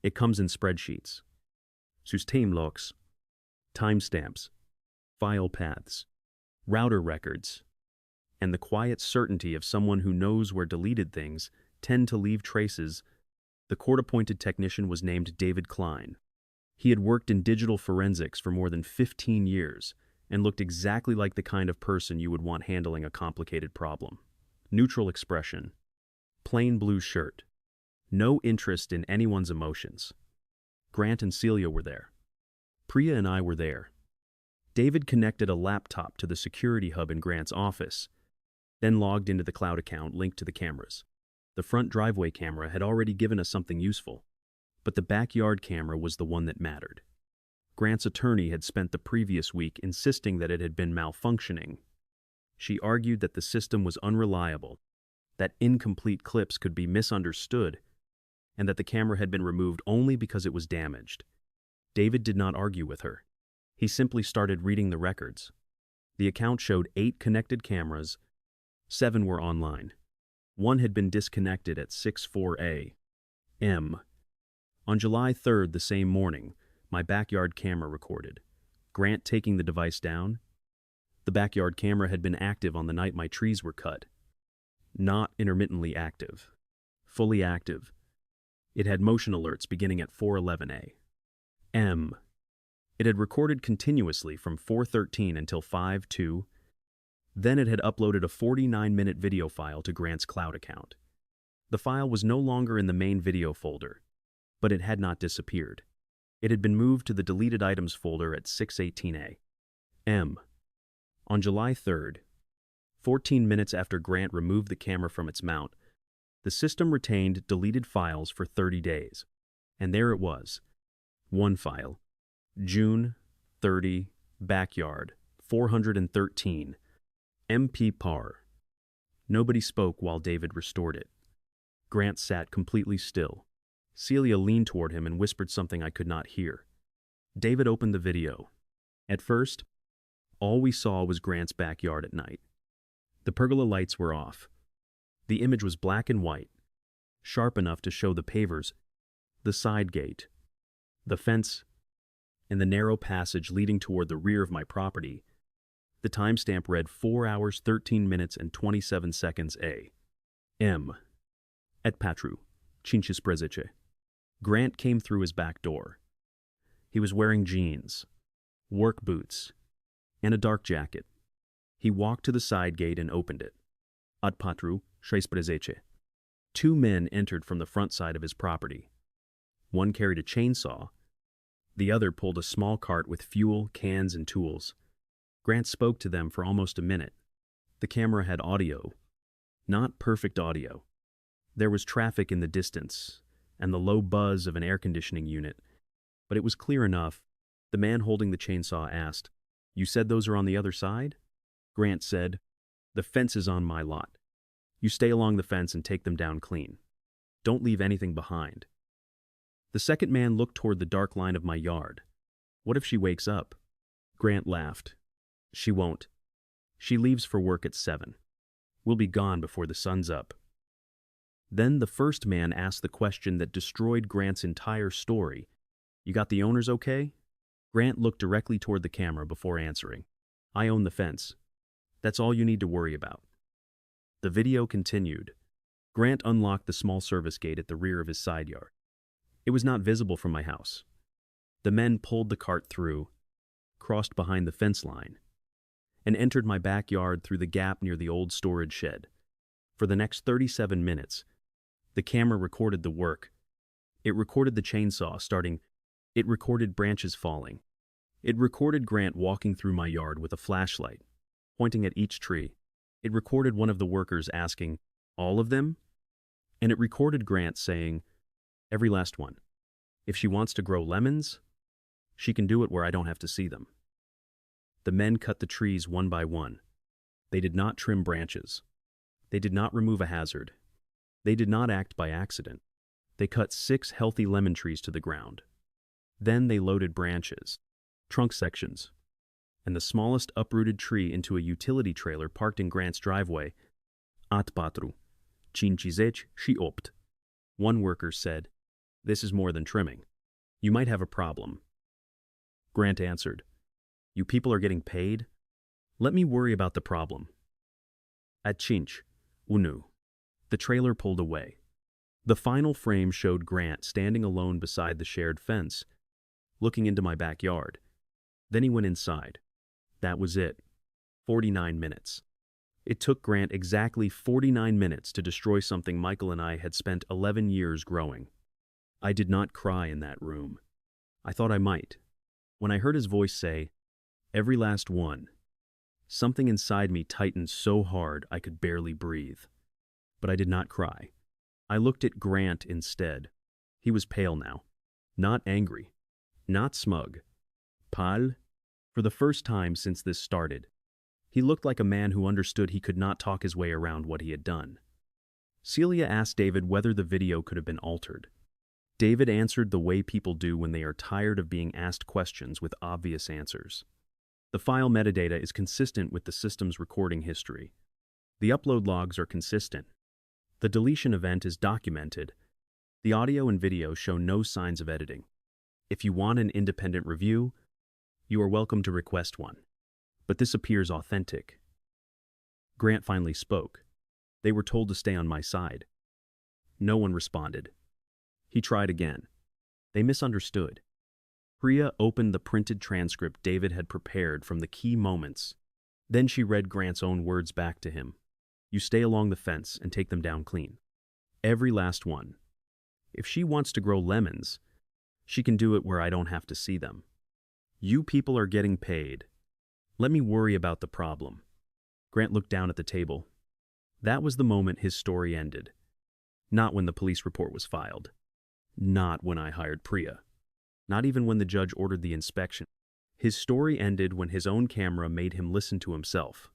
It comes in spreadsheets, systemlogs, timestamps, file paths, router records, and the quiet certainty of someone who knows where deleted things tend to leave traces. The court-appointed technician was named David Klein. He had worked in digital forensics for more than 15 years and looked exactly like the kind of person you would want handling a complicated problem. Neutral expression, plain blue shirt, no interest in anyone's emotions. Grant and Celia were there. Priya and I were there. David connected a laptop to the security hub in Grant's office, then logged into the cloud account linked to the cameras. The front driveway camera had already given us something useful, but the backyard camera was the one that mattered. Grant's attorney had spent the previous week insisting that it had been malfunctioning. She argued that the system was unreliable, that incomplete clips could be misunderstood, and that the camera had been removed only because it was damaged. David did not argue with her. He simply started reading the records. The account showed 8 connected cameras, 7 were online. 1 had been disconnected at 6:04 a.m. On July 3rd, the same morning, my backyard camera recorded Grant taking the device down. The backyard camera had been active on the night my trees were cut. Not intermittently active. Fully active. It had motion alerts beginning at 4:11 a.m. It had recorded continuously from 4:13 until 5:02. Then it had uploaded a 49-minute video file to Grant's cloud account. The file was no longer in the main video folder, but it had not disappeared. It had been moved to the deleted items folder at 6:18 a.m. On July 3rd, 14 minutes after Grant removed the camera from its mount, the system retained deleted files for 30 days. And there it was. One file. June 30, backyard, 413, MP par. Nobody spoke while David restored it. Grant sat completely still. Celia leaned toward him and whispered something I could not hear. David opened the video. At first, all we saw was Grant's backyard at night. The pergola lights were off. The image was black and white, sharp enough to show the pavers, the side gate, the fence, and the narrow passage leading toward the rear of my property. The timestamp read 4 hours, 13 minutes, and 27 seconds a.m. At Patru, 15:13. Grant came through his back door. He was wearing jeans, work boots, and a dark jacket. He walked to the side gate and opened it. At Patru, 16:13. 2 men entered from the front side of his property. One carried a chainsaw. The other pulled a small cart with fuel, cans, and tools. Grant spoke to them for almost a minute. The camera had audio. Not perfect audio. There was traffic in the distance, and the low buzz of an air conditioning unit, but it was clear enough. The man holding the chainsaw asked, "You said those are on the other side?" Grant said, "The fence is on my lot. You stay along the fence and take them down clean. Don't leave anything behind." The second man looked toward the dark line of my yard. "What if she wakes up?" Grant laughed. "She won't. She leaves for work at 7. We'll be gone before the sun's up." Then the first man asked the question that destroyed Grant's entire story. "You got the owners okay?" Grant looked directly toward the camera before answering. "I own the fence. That's all you need to worry about." The video continued. Grant unlocked the small service gate at the rear of his side yard. It was not visible from my house. The men pulled the cart through, crossed behind the fence line, and entered my backyard through the gap near the old storage shed. For the next 37 minutes, the camera recorded the work. It recorded the chainsaw starting. It recorded branches falling. It recorded Grant walking through my yard with a flashlight, pointing at each tree. It recorded one of the workers asking, "All of them?" And it recorded Grant saying, "Every last one. If she wants to grow lemons, she can do it where I don't have to see them." The men cut the trees one by one. They did not trim branches. They did not remove a hazard. They did not act by accident. They cut 6 healthy lemon trees to the ground. Then they loaded branches, trunk sections, and the smallest uprooted tree into a utility trailer parked in Grant's driveway. At patru, 15:08. One worker said, "This is more than trimming. You might have a problem." Grant answered, "You people are getting paid? Let me worry about the problem." At 5:1. The trailer pulled away. The final frame showed Grant standing alone beside the shared fence, looking into my backyard. Then he went inside. That was it. 49 minutes. It took Grant exactly 49 minutes to destroy something Michael and I had spent 11 years growing. I did not cry in that room. I thought I might. When I heard his voice say, "Every last one," something inside me tightened so hard I could barely breathe. But I did not cry. I looked at Grant instead. He was pale now. Not angry. Not smug. Pâle. For the first time since this started, he looked like a man who understood he could not talk his way around what he had done. Celia asked David whether the video could have been altered. David answered the way people do when they are tired of being asked questions with obvious answers. The file metadata is consistent with the system's recording history. The upload logs are consistent. The deletion event is documented. The audio and video show no signs of editing. If you want an independent review, you are welcome to request one. But this appears authentic. Grant finally spoke. They were told to stay on my side. No one responded. He tried again. They misunderstood. Priya opened the printed transcript David had prepared from the key moments. Then she read Grant's own words back to him. You stay along the fence and take them down clean. Every last one. If she wants to grow lemons, she can do it where I don't have to see them. You people are getting paid. Let me worry about the problem. Grant looked down at the table. That was the moment his story ended. Not when the police report was filed. Not when I hired Priya. Not even when the judge ordered the inspection. His story ended when his own camera made him listen to himself.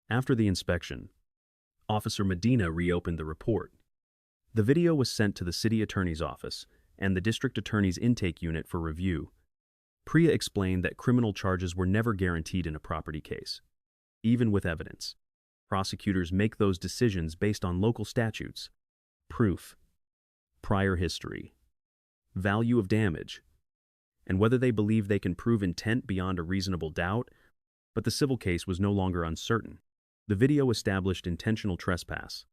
After the inspection, Officer Medina reopened the report. The video was sent to the city attorney's office and the district attorney's intake unit for review. Priya explained that criminal charges were never guaranteed in a property case. Even with evidence, prosecutors make those decisions based on local statutes, proof, prior history, value of damage, and whether they believe they can prove intent beyond a reasonable doubt. But the civil case was no longer uncertain. The video established intentional trespass.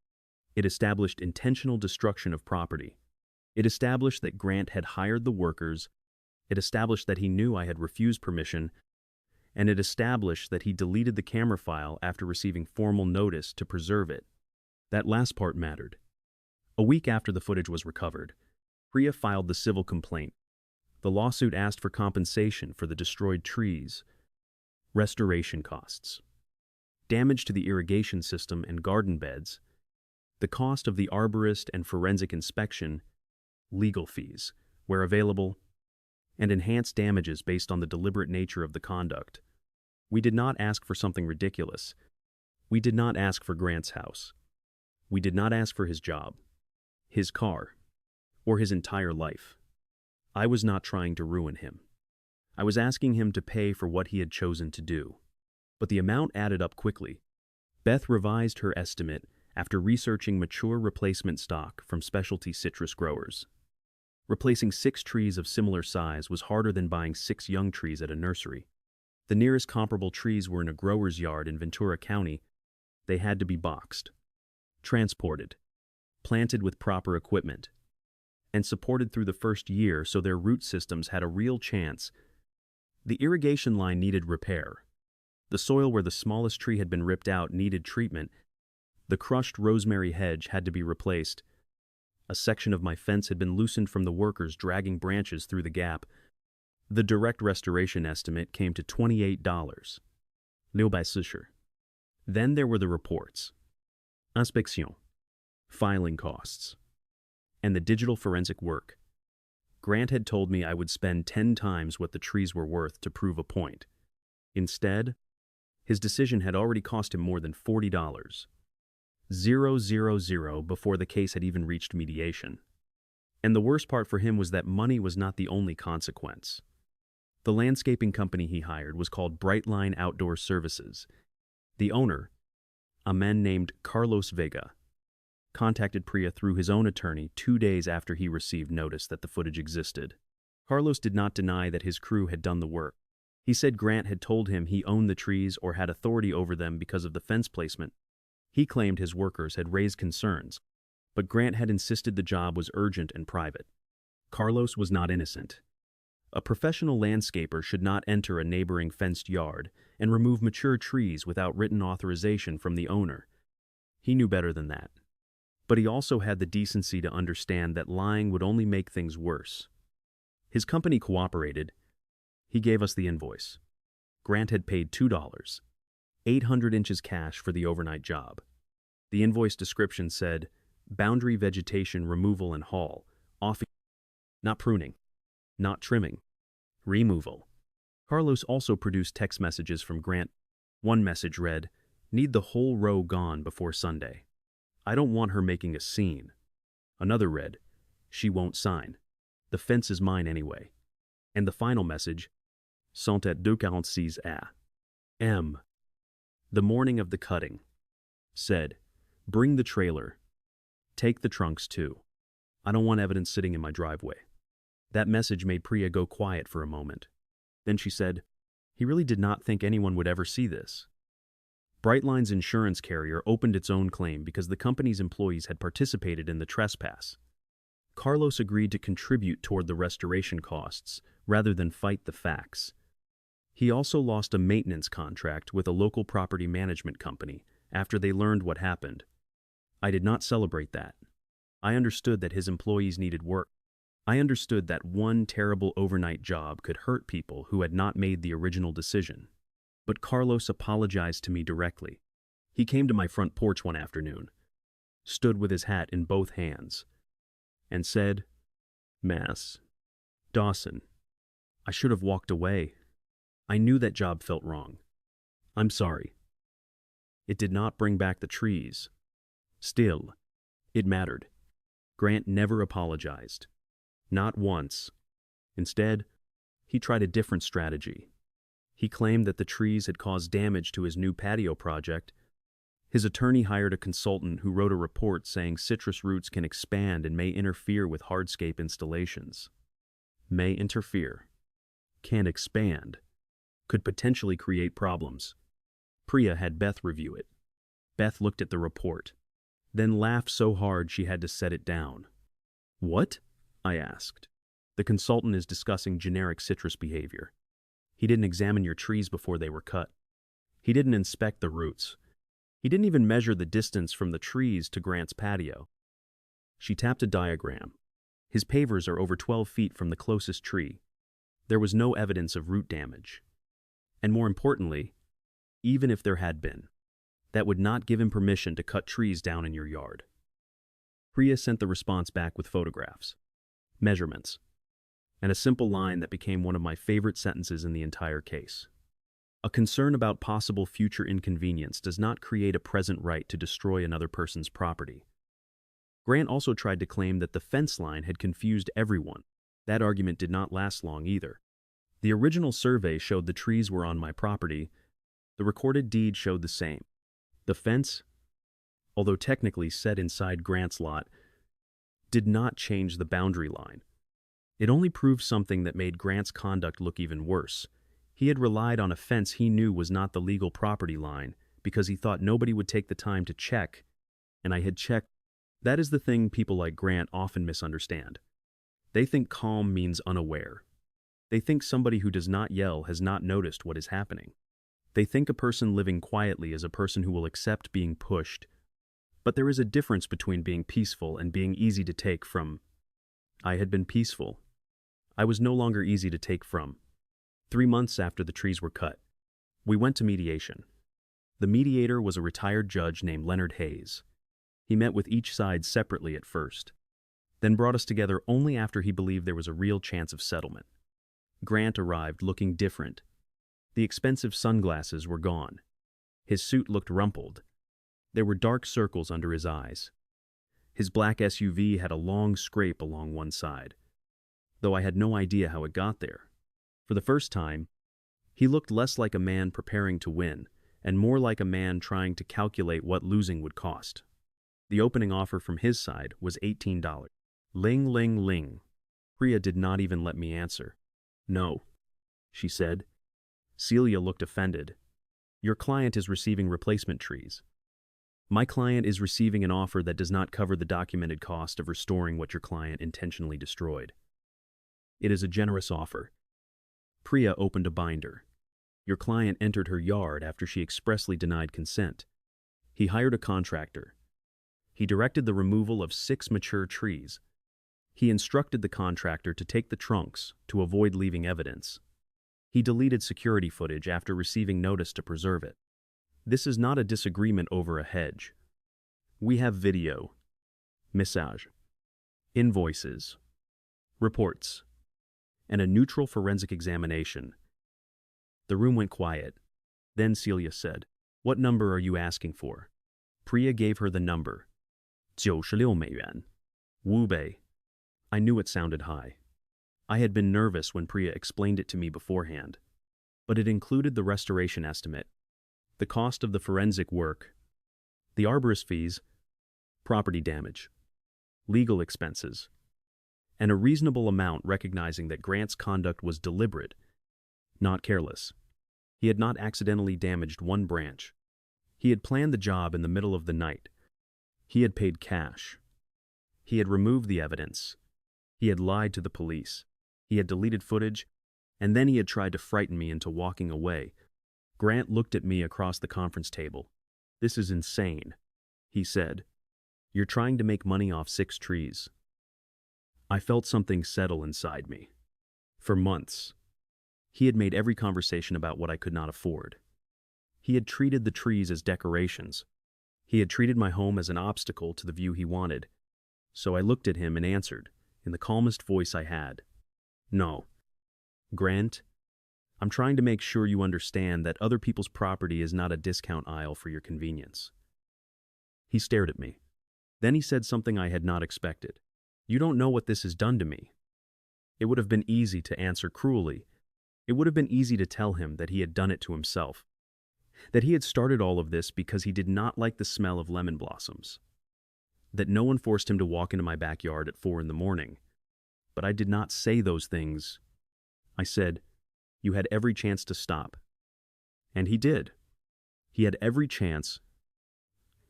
It established intentional destruction of property. It established that Grant had hired the workers. It established that he knew I had refused permission. And it established that he deleted the camera file after receiving formal notice to preserve it. That last part mattered. A week after the footage was recovered, Priya filed the civil complaint. The lawsuit asked for compensation for the destroyed trees, restoration costs, damage to the irrigation system and garden beds, the cost of the arborist and forensic inspection, legal fees, where available, and enhanced damages based on the deliberate nature of the conduct. We did not ask for something ridiculous. We did not ask for Grant's house. We did not ask for his job, his car, or his entire life. I was not trying to ruin him. I was asking him to pay for what he had chosen to do. But the amount added up quickly. Beth revised her estimate after researching mature replacement stock from specialty citrus growers. Replacing 6 trees of similar size was harder than buying 6 young trees at a nursery. The nearest comparable trees were in a grower's yard in Ventura County. They had to be boxed, transported, planted with proper equipment, and supported through the first year so their root systems had a real chance. The irrigation line needed repair. The soil where the smallest tree had been ripped out needed treatment. The crushed rosemary hedge had to be replaced. A section of my fence had been loosened from the workers dragging branches through the gap. The direct restoration estimate came to $28. Then there were the reports. Inspection, filing costs, and the digital forensic work. Grant had told me I would spend 10 times what the trees were worth to prove a point. Instead, his decision had already cost him more than $40. 000 before the case had even reached mediation. And the worst part for him was that money was not the only consequence. The landscaping company he hired was called Brightline Outdoor Services. The owner, a man named Carlos Vega, contacted Priya through his own attorney 2 days after he received notice that the footage existed. Carlos did not deny that his crew had done the work. He said Grant had told him he owned the trees or had authority over them because of the fence placement. He claimed his workers had raised concerns, but Grant had insisted the job was urgent and private. Carlos was not innocent. A professional landscaper should not enter a neighboring fenced yard and remove mature trees without written authorization from the owner. He knew better than that. But he also had the decency to understand that lying would only make things worse. His company cooperated. He gave us the invoice. Grant had paid $2, 800 inches cash for the overnight job. The invoice description said, boundary vegetation removal and haul, not pruning, not trimming, removal. Carlos also produced text messages from Grant. One message read, need the whole row gone before Sunday. I don't want her making a scene. Another read, she won't sign. The fence is mine anyway. And the final message, sont at 2:46 a.m. The morning of the cutting, said, bring the trailer. Take the trunks too. I don't want evidence sitting in my driveway. That message made Priya go quiet for a moment. Then she said, he really did not think anyone would ever see this. Brightline's insurance carrier opened its own claim because the company's employees had participated in the trespass. Carlos agreed to contribute toward the restoration costs rather than fight the facts. He also lost a maintenance contract with a local property management company after they learned what happened. I did not celebrate that. I understood that his employees needed work. I understood that one terrible overnight job could hurt people who had not made the original decision. But Carlos apologized to me directly. He came to my front porch one afternoon, stood with his hat in both hands, and said, Mass, Dawson, I should have walked away. I knew that job felt wrong. I'm sorry. It did not bring back the trees. Still, it mattered. Grant never apologized. Not once. Instead, he tried a different strategy. He claimed that the trees had caused damage to his new patio project. His attorney hired a consultant who wrote a report saying citrus roots can expand and may interfere with hardscape installations. May interfere. Can expand. Could potentially create problems. Priya had Beth review it. Beth looked at the report, then laughed so hard she had to set it down. What? I asked. The consultant is discussing generic citrus behavior. He didn't examine your trees before they were cut. He didn't inspect the roots. He didn't even measure the distance from the trees to Grant's patio. She tapped a diagram. His pavers are over 12 feet from the closest tree. There was no evidence of root damage. And more importantly, even if there had been, that would not give him permission to cut trees down in your yard. Priya sent the response back with photographs, measurements, and a simple line that became one of my favorite sentences in the entire case. A concern about possible future inconvenience does not create a present right to destroy another person's property. Grant also tried to claim that the fence line had confused everyone. That argument did not last long either. The original survey showed the trees were on my property. The recorded deed showed the same. The fence, although technically set inside Grant's lot, did not change the boundary line. It only proved something that made Grant's conduct look even worse. He had relied on a fence he knew was not the legal property line because he thought nobody would take the time to check, and I had checked. That is the thing people like Grant often misunderstand. They think calm means unaware. They think somebody who does not yell has not noticed what is happening. They think a person living quietly is a person who will accept being pushed. But there is a difference between being peaceful and being easy to take from. I had been peaceful. I was no longer easy to take from. 3 months after the trees were cut, we went to mediation. The mediator was a retired judge named Leonard Hayes. He met with each side separately at first, then brought us together only after he believed there was a real chance of settlement. Grant arrived looking different. The expensive sunglasses were gone. His suit looked rumpled. There were dark circles under his eyes. His black SUV had a long scrape along one side, though I had no idea how it got there. For the first time, he looked less like a man preparing to win and more like a man trying to calculate what losing would cost. The opening offer from his side was $18. Ling, ling, ling. Priya did not even let me answer. No, she said. Celia looked offended. Your client is receiving replacement trees. My client is receiving an offer that does not cover the documented cost of restoring what your client intentionally destroyed. It is a generous offer. Priya opened a binder. Your client entered her yard after she expressly denied consent. He hired a contractor. He directed the removal of 6 mature trees. He instructed the contractor to take the trunks to avoid leaving evidence. He deleted security footage after receiving notice to preserve it. This is not a disagreement over a hedge. We have video, message, invoices, reports, and a neutral forensic examination. The room went quiet. Then Celia said, "What number are you asking for?" Priya gave her the number. 96 美元. Wu Bei. I knew it sounded high. I had been nervous when Priya explained it to me beforehand, but it included the restoration estimate, the cost of the forensic work, the arborist fees, property damage, legal expenses, and a reasonable amount recognizing that Grant's conduct was deliberate, not careless. He had not accidentally damaged one branch. He had planned the job in the middle of the night. He had paid cash. He had removed the evidence. He had lied to the police. He had deleted footage, and then he had tried to frighten me into walking away. Grant looked at me across the conference table. "This is insane," he said. "You're trying to make money off 6 trees." I felt something settle inside me. For months, he had made every conversation about what I could not afford. He had treated the trees as decorations. He had treated my home as an obstacle to the view he wanted. So I looked at him and answered, in the calmest voice I had, "No. Grant, I'm trying to make sure you understand that other people's property is not a discount aisle for your convenience." He stared at me. Then he said something I had not expected. "You don't know what this has done to me." It would have been easy to answer cruelly. It would have been easy to tell him that he had done it to himself, that he had started all of this because he did not like the smell of lemon blossoms, that no one forced him to walk into my backyard at 4 a.m. But I did not say those things. I said, "You had every chance to stop." And he did. He had every chance.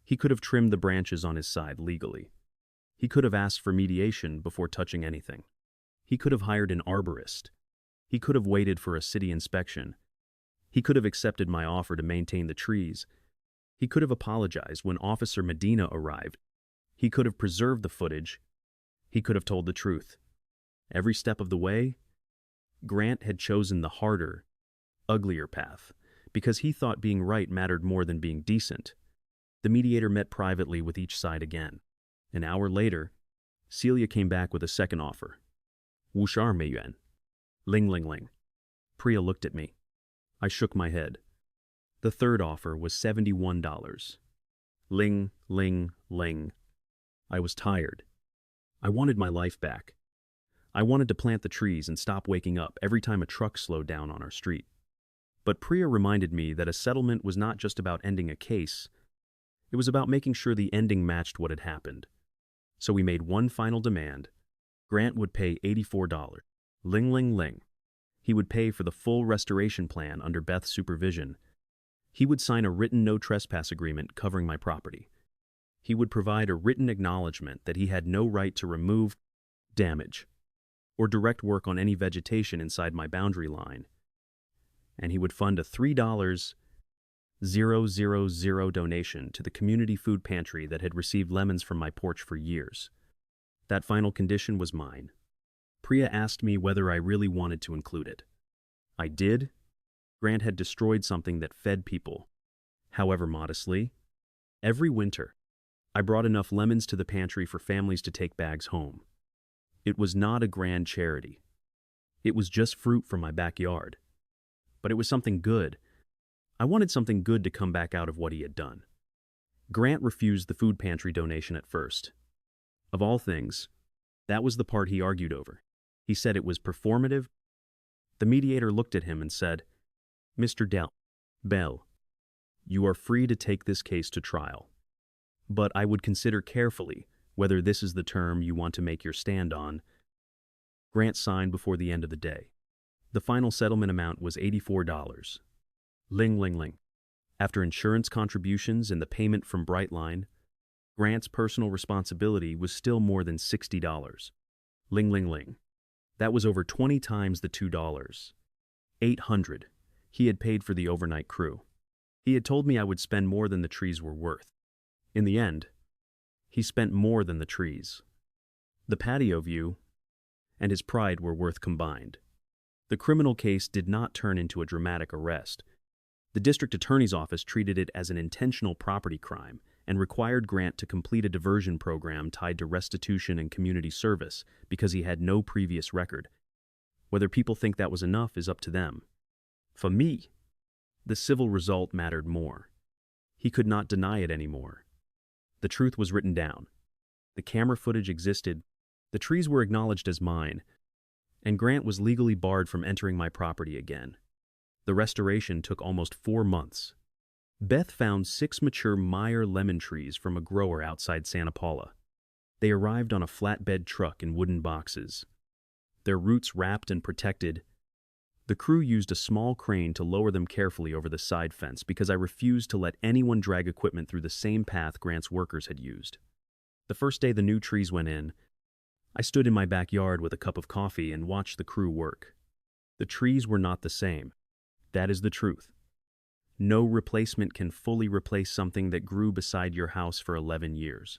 He could have trimmed the branches on his side legally. He could have asked for mediation before touching anything. He could have hired an arborist. He could have waited for a city inspection. He could have accepted my offer to maintain the trees. He could have apologized when Officer Medina arrived. He could have preserved the footage. He could have told the truth. Every step of the way, Grant had chosen the harder, uglier path, because he thought being right mattered more than being decent. The mediator met privately with each side again. An hour later, Celia came back with a second offer. "Wushar Meiyuan." Ling ling ling. Priya looked at me. I shook my head. The third offer was $71. Ling, ling, ling. I was tired. I wanted my life back. I wanted to plant the trees and stop waking up every time a truck slowed down on our street. But Priya reminded me that a settlement was not just about ending a case. It was about making sure the ending matched what had happened. So we made one final demand. Grant would pay $84. Ling ling ling. He would pay for the full restoration plan under Beth's supervision. He would sign a written no trespass agreement covering my property. He would provide a written acknowledgement that he had no right to remove, damage, or direct work on any vegetation inside my boundary line. And he would fund a $3,000 donation to the community food pantry that had received lemons from my porch for years. That final condition was mine. Priya asked me whether I really wanted to include it. I did. Grant had destroyed something that fed people, however modestly. Every winter, I brought enough lemons to the pantry for families to take bags home. It was not a grand charity. It was just fruit from my backyard. But it was something good. I wanted something good to come back out of what he had done. Grant refused the food pantry donation at first. Of all things, that was the part he argued over. He said it was performative. The mediator looked at him and said, "Mr. Bell, you are free to take this case to trial. But I would consider carefully whether this is the term you want to make your stand on." Grant signed before the end of the day. The final settlement amount was $84. Ling ling ling. After insurance contributions and the payment from Brightline, Grant's personal responsibility was still more than $60. Ling ling ling. That was over 20 times the $2. $800 he had paid for the overnight crew. He had told me I would spend more than the trees were worth. In the end, he spent more than the trees. The patio view and his pride were worth combined. The criminal case did not turn into a dramatic arrest. The district attorney's office treated it as an intentional property crime and required Grant to complete a diversion program tied to restitution and community service because he had no previous record. Whether people think that was enough is up to them. For me, the civil result mattered more. He could not deny it anymore. The truth was written down. The camera footage existed. The trees were acknowledged as mine. and Grant was legally barred from entering my property again. The restoration took almost 4 months. Beth found 6 mature Meyer lemon trees from a grower outside Santa Paula. They arrived on a flatbed truck in wooden boxes, their roots wrapped and protected. The crew used a small crane to lower them carefully over the side fence because I refused to let anyone drag equipment through the same path Grant's workers had used. The first day the new trees went in, I stood in my backyard with a cup of coffee and watched the crew work. The trees were not the same. That is the truth. No replacement can fully replace something that grew beside your house for 11 years.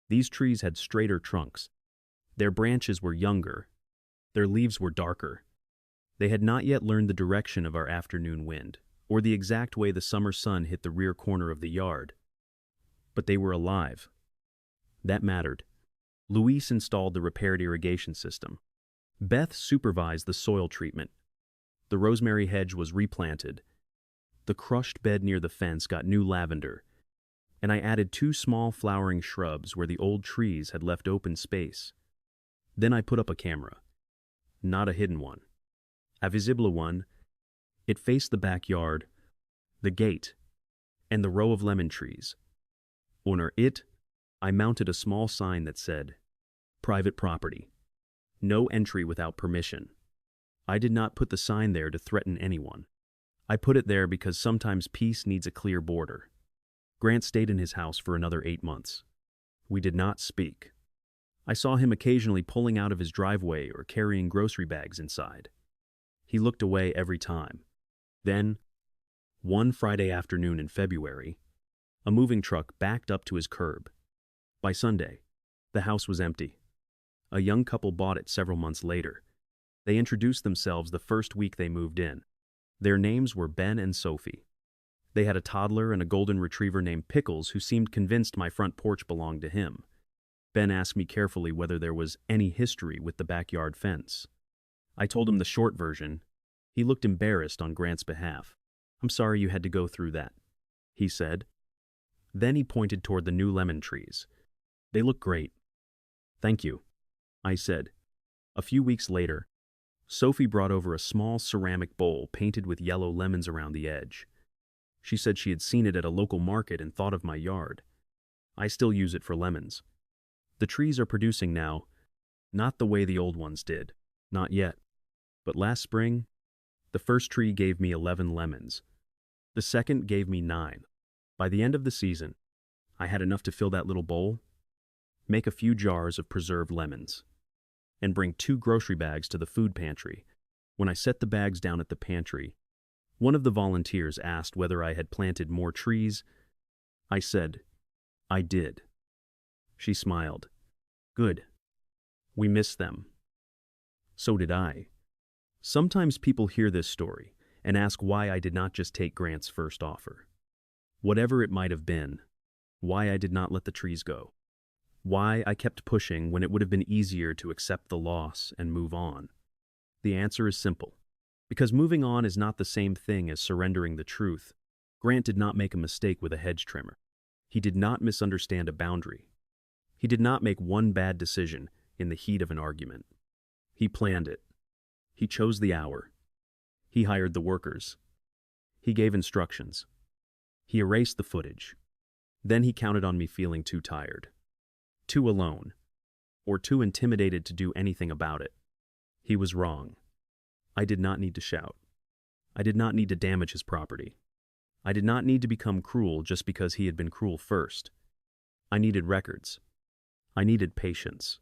These trees had straighter trunks. Their branches were younger. Their leaves were darker. They had not yet learned the direction of our afternoon wind, or the exact way the summer sun hit the rear corner of the yard. But they were alive. That mattered. Luis installed the repaired irrigation system. Beth supervised the soil treatment. The rosemary hedge was replanted. The crushed bed near the fence got new lavender, and I added 2 small flowering shrubs where the old trees had left open space. Then I put up a camera. Not a hidden one. A visible one. It faced the backyard, the gate, and the row of lemon trees. Under it, I mounted a small sign that said, "Private property. No entry without permission." I did not put the sign there to threaten anyone. I put it there because sometimes peace needs a clear border. Grant stayed in his house for another 8 months. We did not speak. I saw him occasionally pulling out of his driveway or carrying grocery bags inside. He looked away every time. Then, one Friday afternoon in February, a moving truck backed up to his curb. By Sunday, the house was empty. A young couple bought it several months later. They introduced themselves the first week they moved in. Their names were Ben and Sophie. They had a toddler and a golden retriever named Pickles who seemed convinced my front porch belonged to him. Ben asked me carefully whether there was any history with the backyard fence. I told him the short version. He looked embarrassed on Grant's behalf. "I'm sorry you had to go through that," he said. Then he pointed toward the new lemon trees. "They look great." "Thank you," I said. A few weeks later, Sophie brought over a small ceramic bowl painted with yellow lemons around the edge. She said she had seen it at a local market and thought of my yard. I still use it for lemons. The trees are producing now, not the way the old ones did, not yet. But last spring, the first tree gave me 11 lemons. The second gave me 9. By the end of the season, I had enough to fill that little bowl, make a few jars of preserved lemons, and bring 2 grocery bags to the food pantry. When I set the bags down at the pantry, one of the volunteers asked whether I had planted more trees. I said, "I did." She smiled. "Good. We miss them." So did I. Sometimes people hear this story and ask why I did not just take Grant's first offer. Whatever it might have been, why I did not let the trees go. Why I kept pushing when it would have been easier to accept the loss and move on. The answer is simple. Because moving on is not the same thing as surrendering the truth. Grant did not make a mistake with a hedge trimmer. He did not misunderstand a boundary. He did not make one bad decision in the heat of an argument. He planned it. He chose the hour. He hired the workers. He gave instructions. He erased the footage. Then he counted on me feeling too tired, too alone, or too intimidated to do anything about it. He was wrong. I did not need to shout. I did not need to damage his property. I did not need to become cruel just because he had been cruel first. I needed records. I needed patience.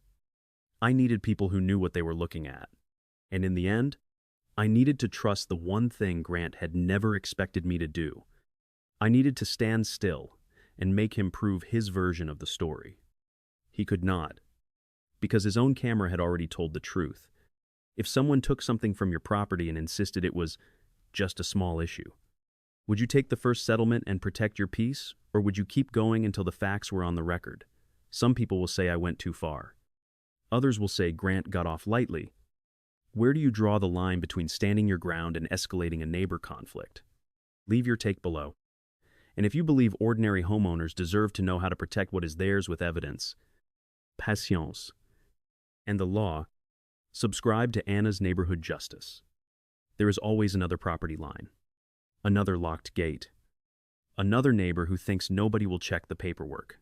I needed people who knew what they were looking at. And in the end, I needed to trust the one thing Grant had never expected me to do. I needed to stand still and make him prove his version of the story. He could not, because his own camera had already told the truth. If someone took something from your property and insisted it was just a small issue, would you take the first settlement and protect your peace, or would you keep going until the facts were on the record? Some people will say I went too far. Others will say Grant got off lightly. Where do you draw the line between standing your ground and escalating a neighbor conflict? Leave your take below. And if you believe ordinary homeowners deserve to know how to protect what is theirs with evidence, patience, and the law, Subscribe to Anna's Neighborhood Justice. There is always another property line, another locked gate, another neighbor who thinks nobody will check the paperwork.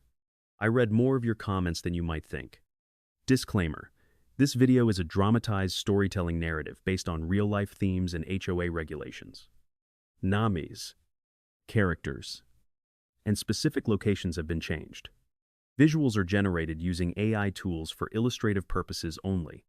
I read more of your comments than you might think. Disclaimer: this video is a dramatized storytelling narrative based on real-life themes and HOA regulations. Names, characters, and specific locations have been changed. Visuals are generated using AI tools for illustrative purposes only.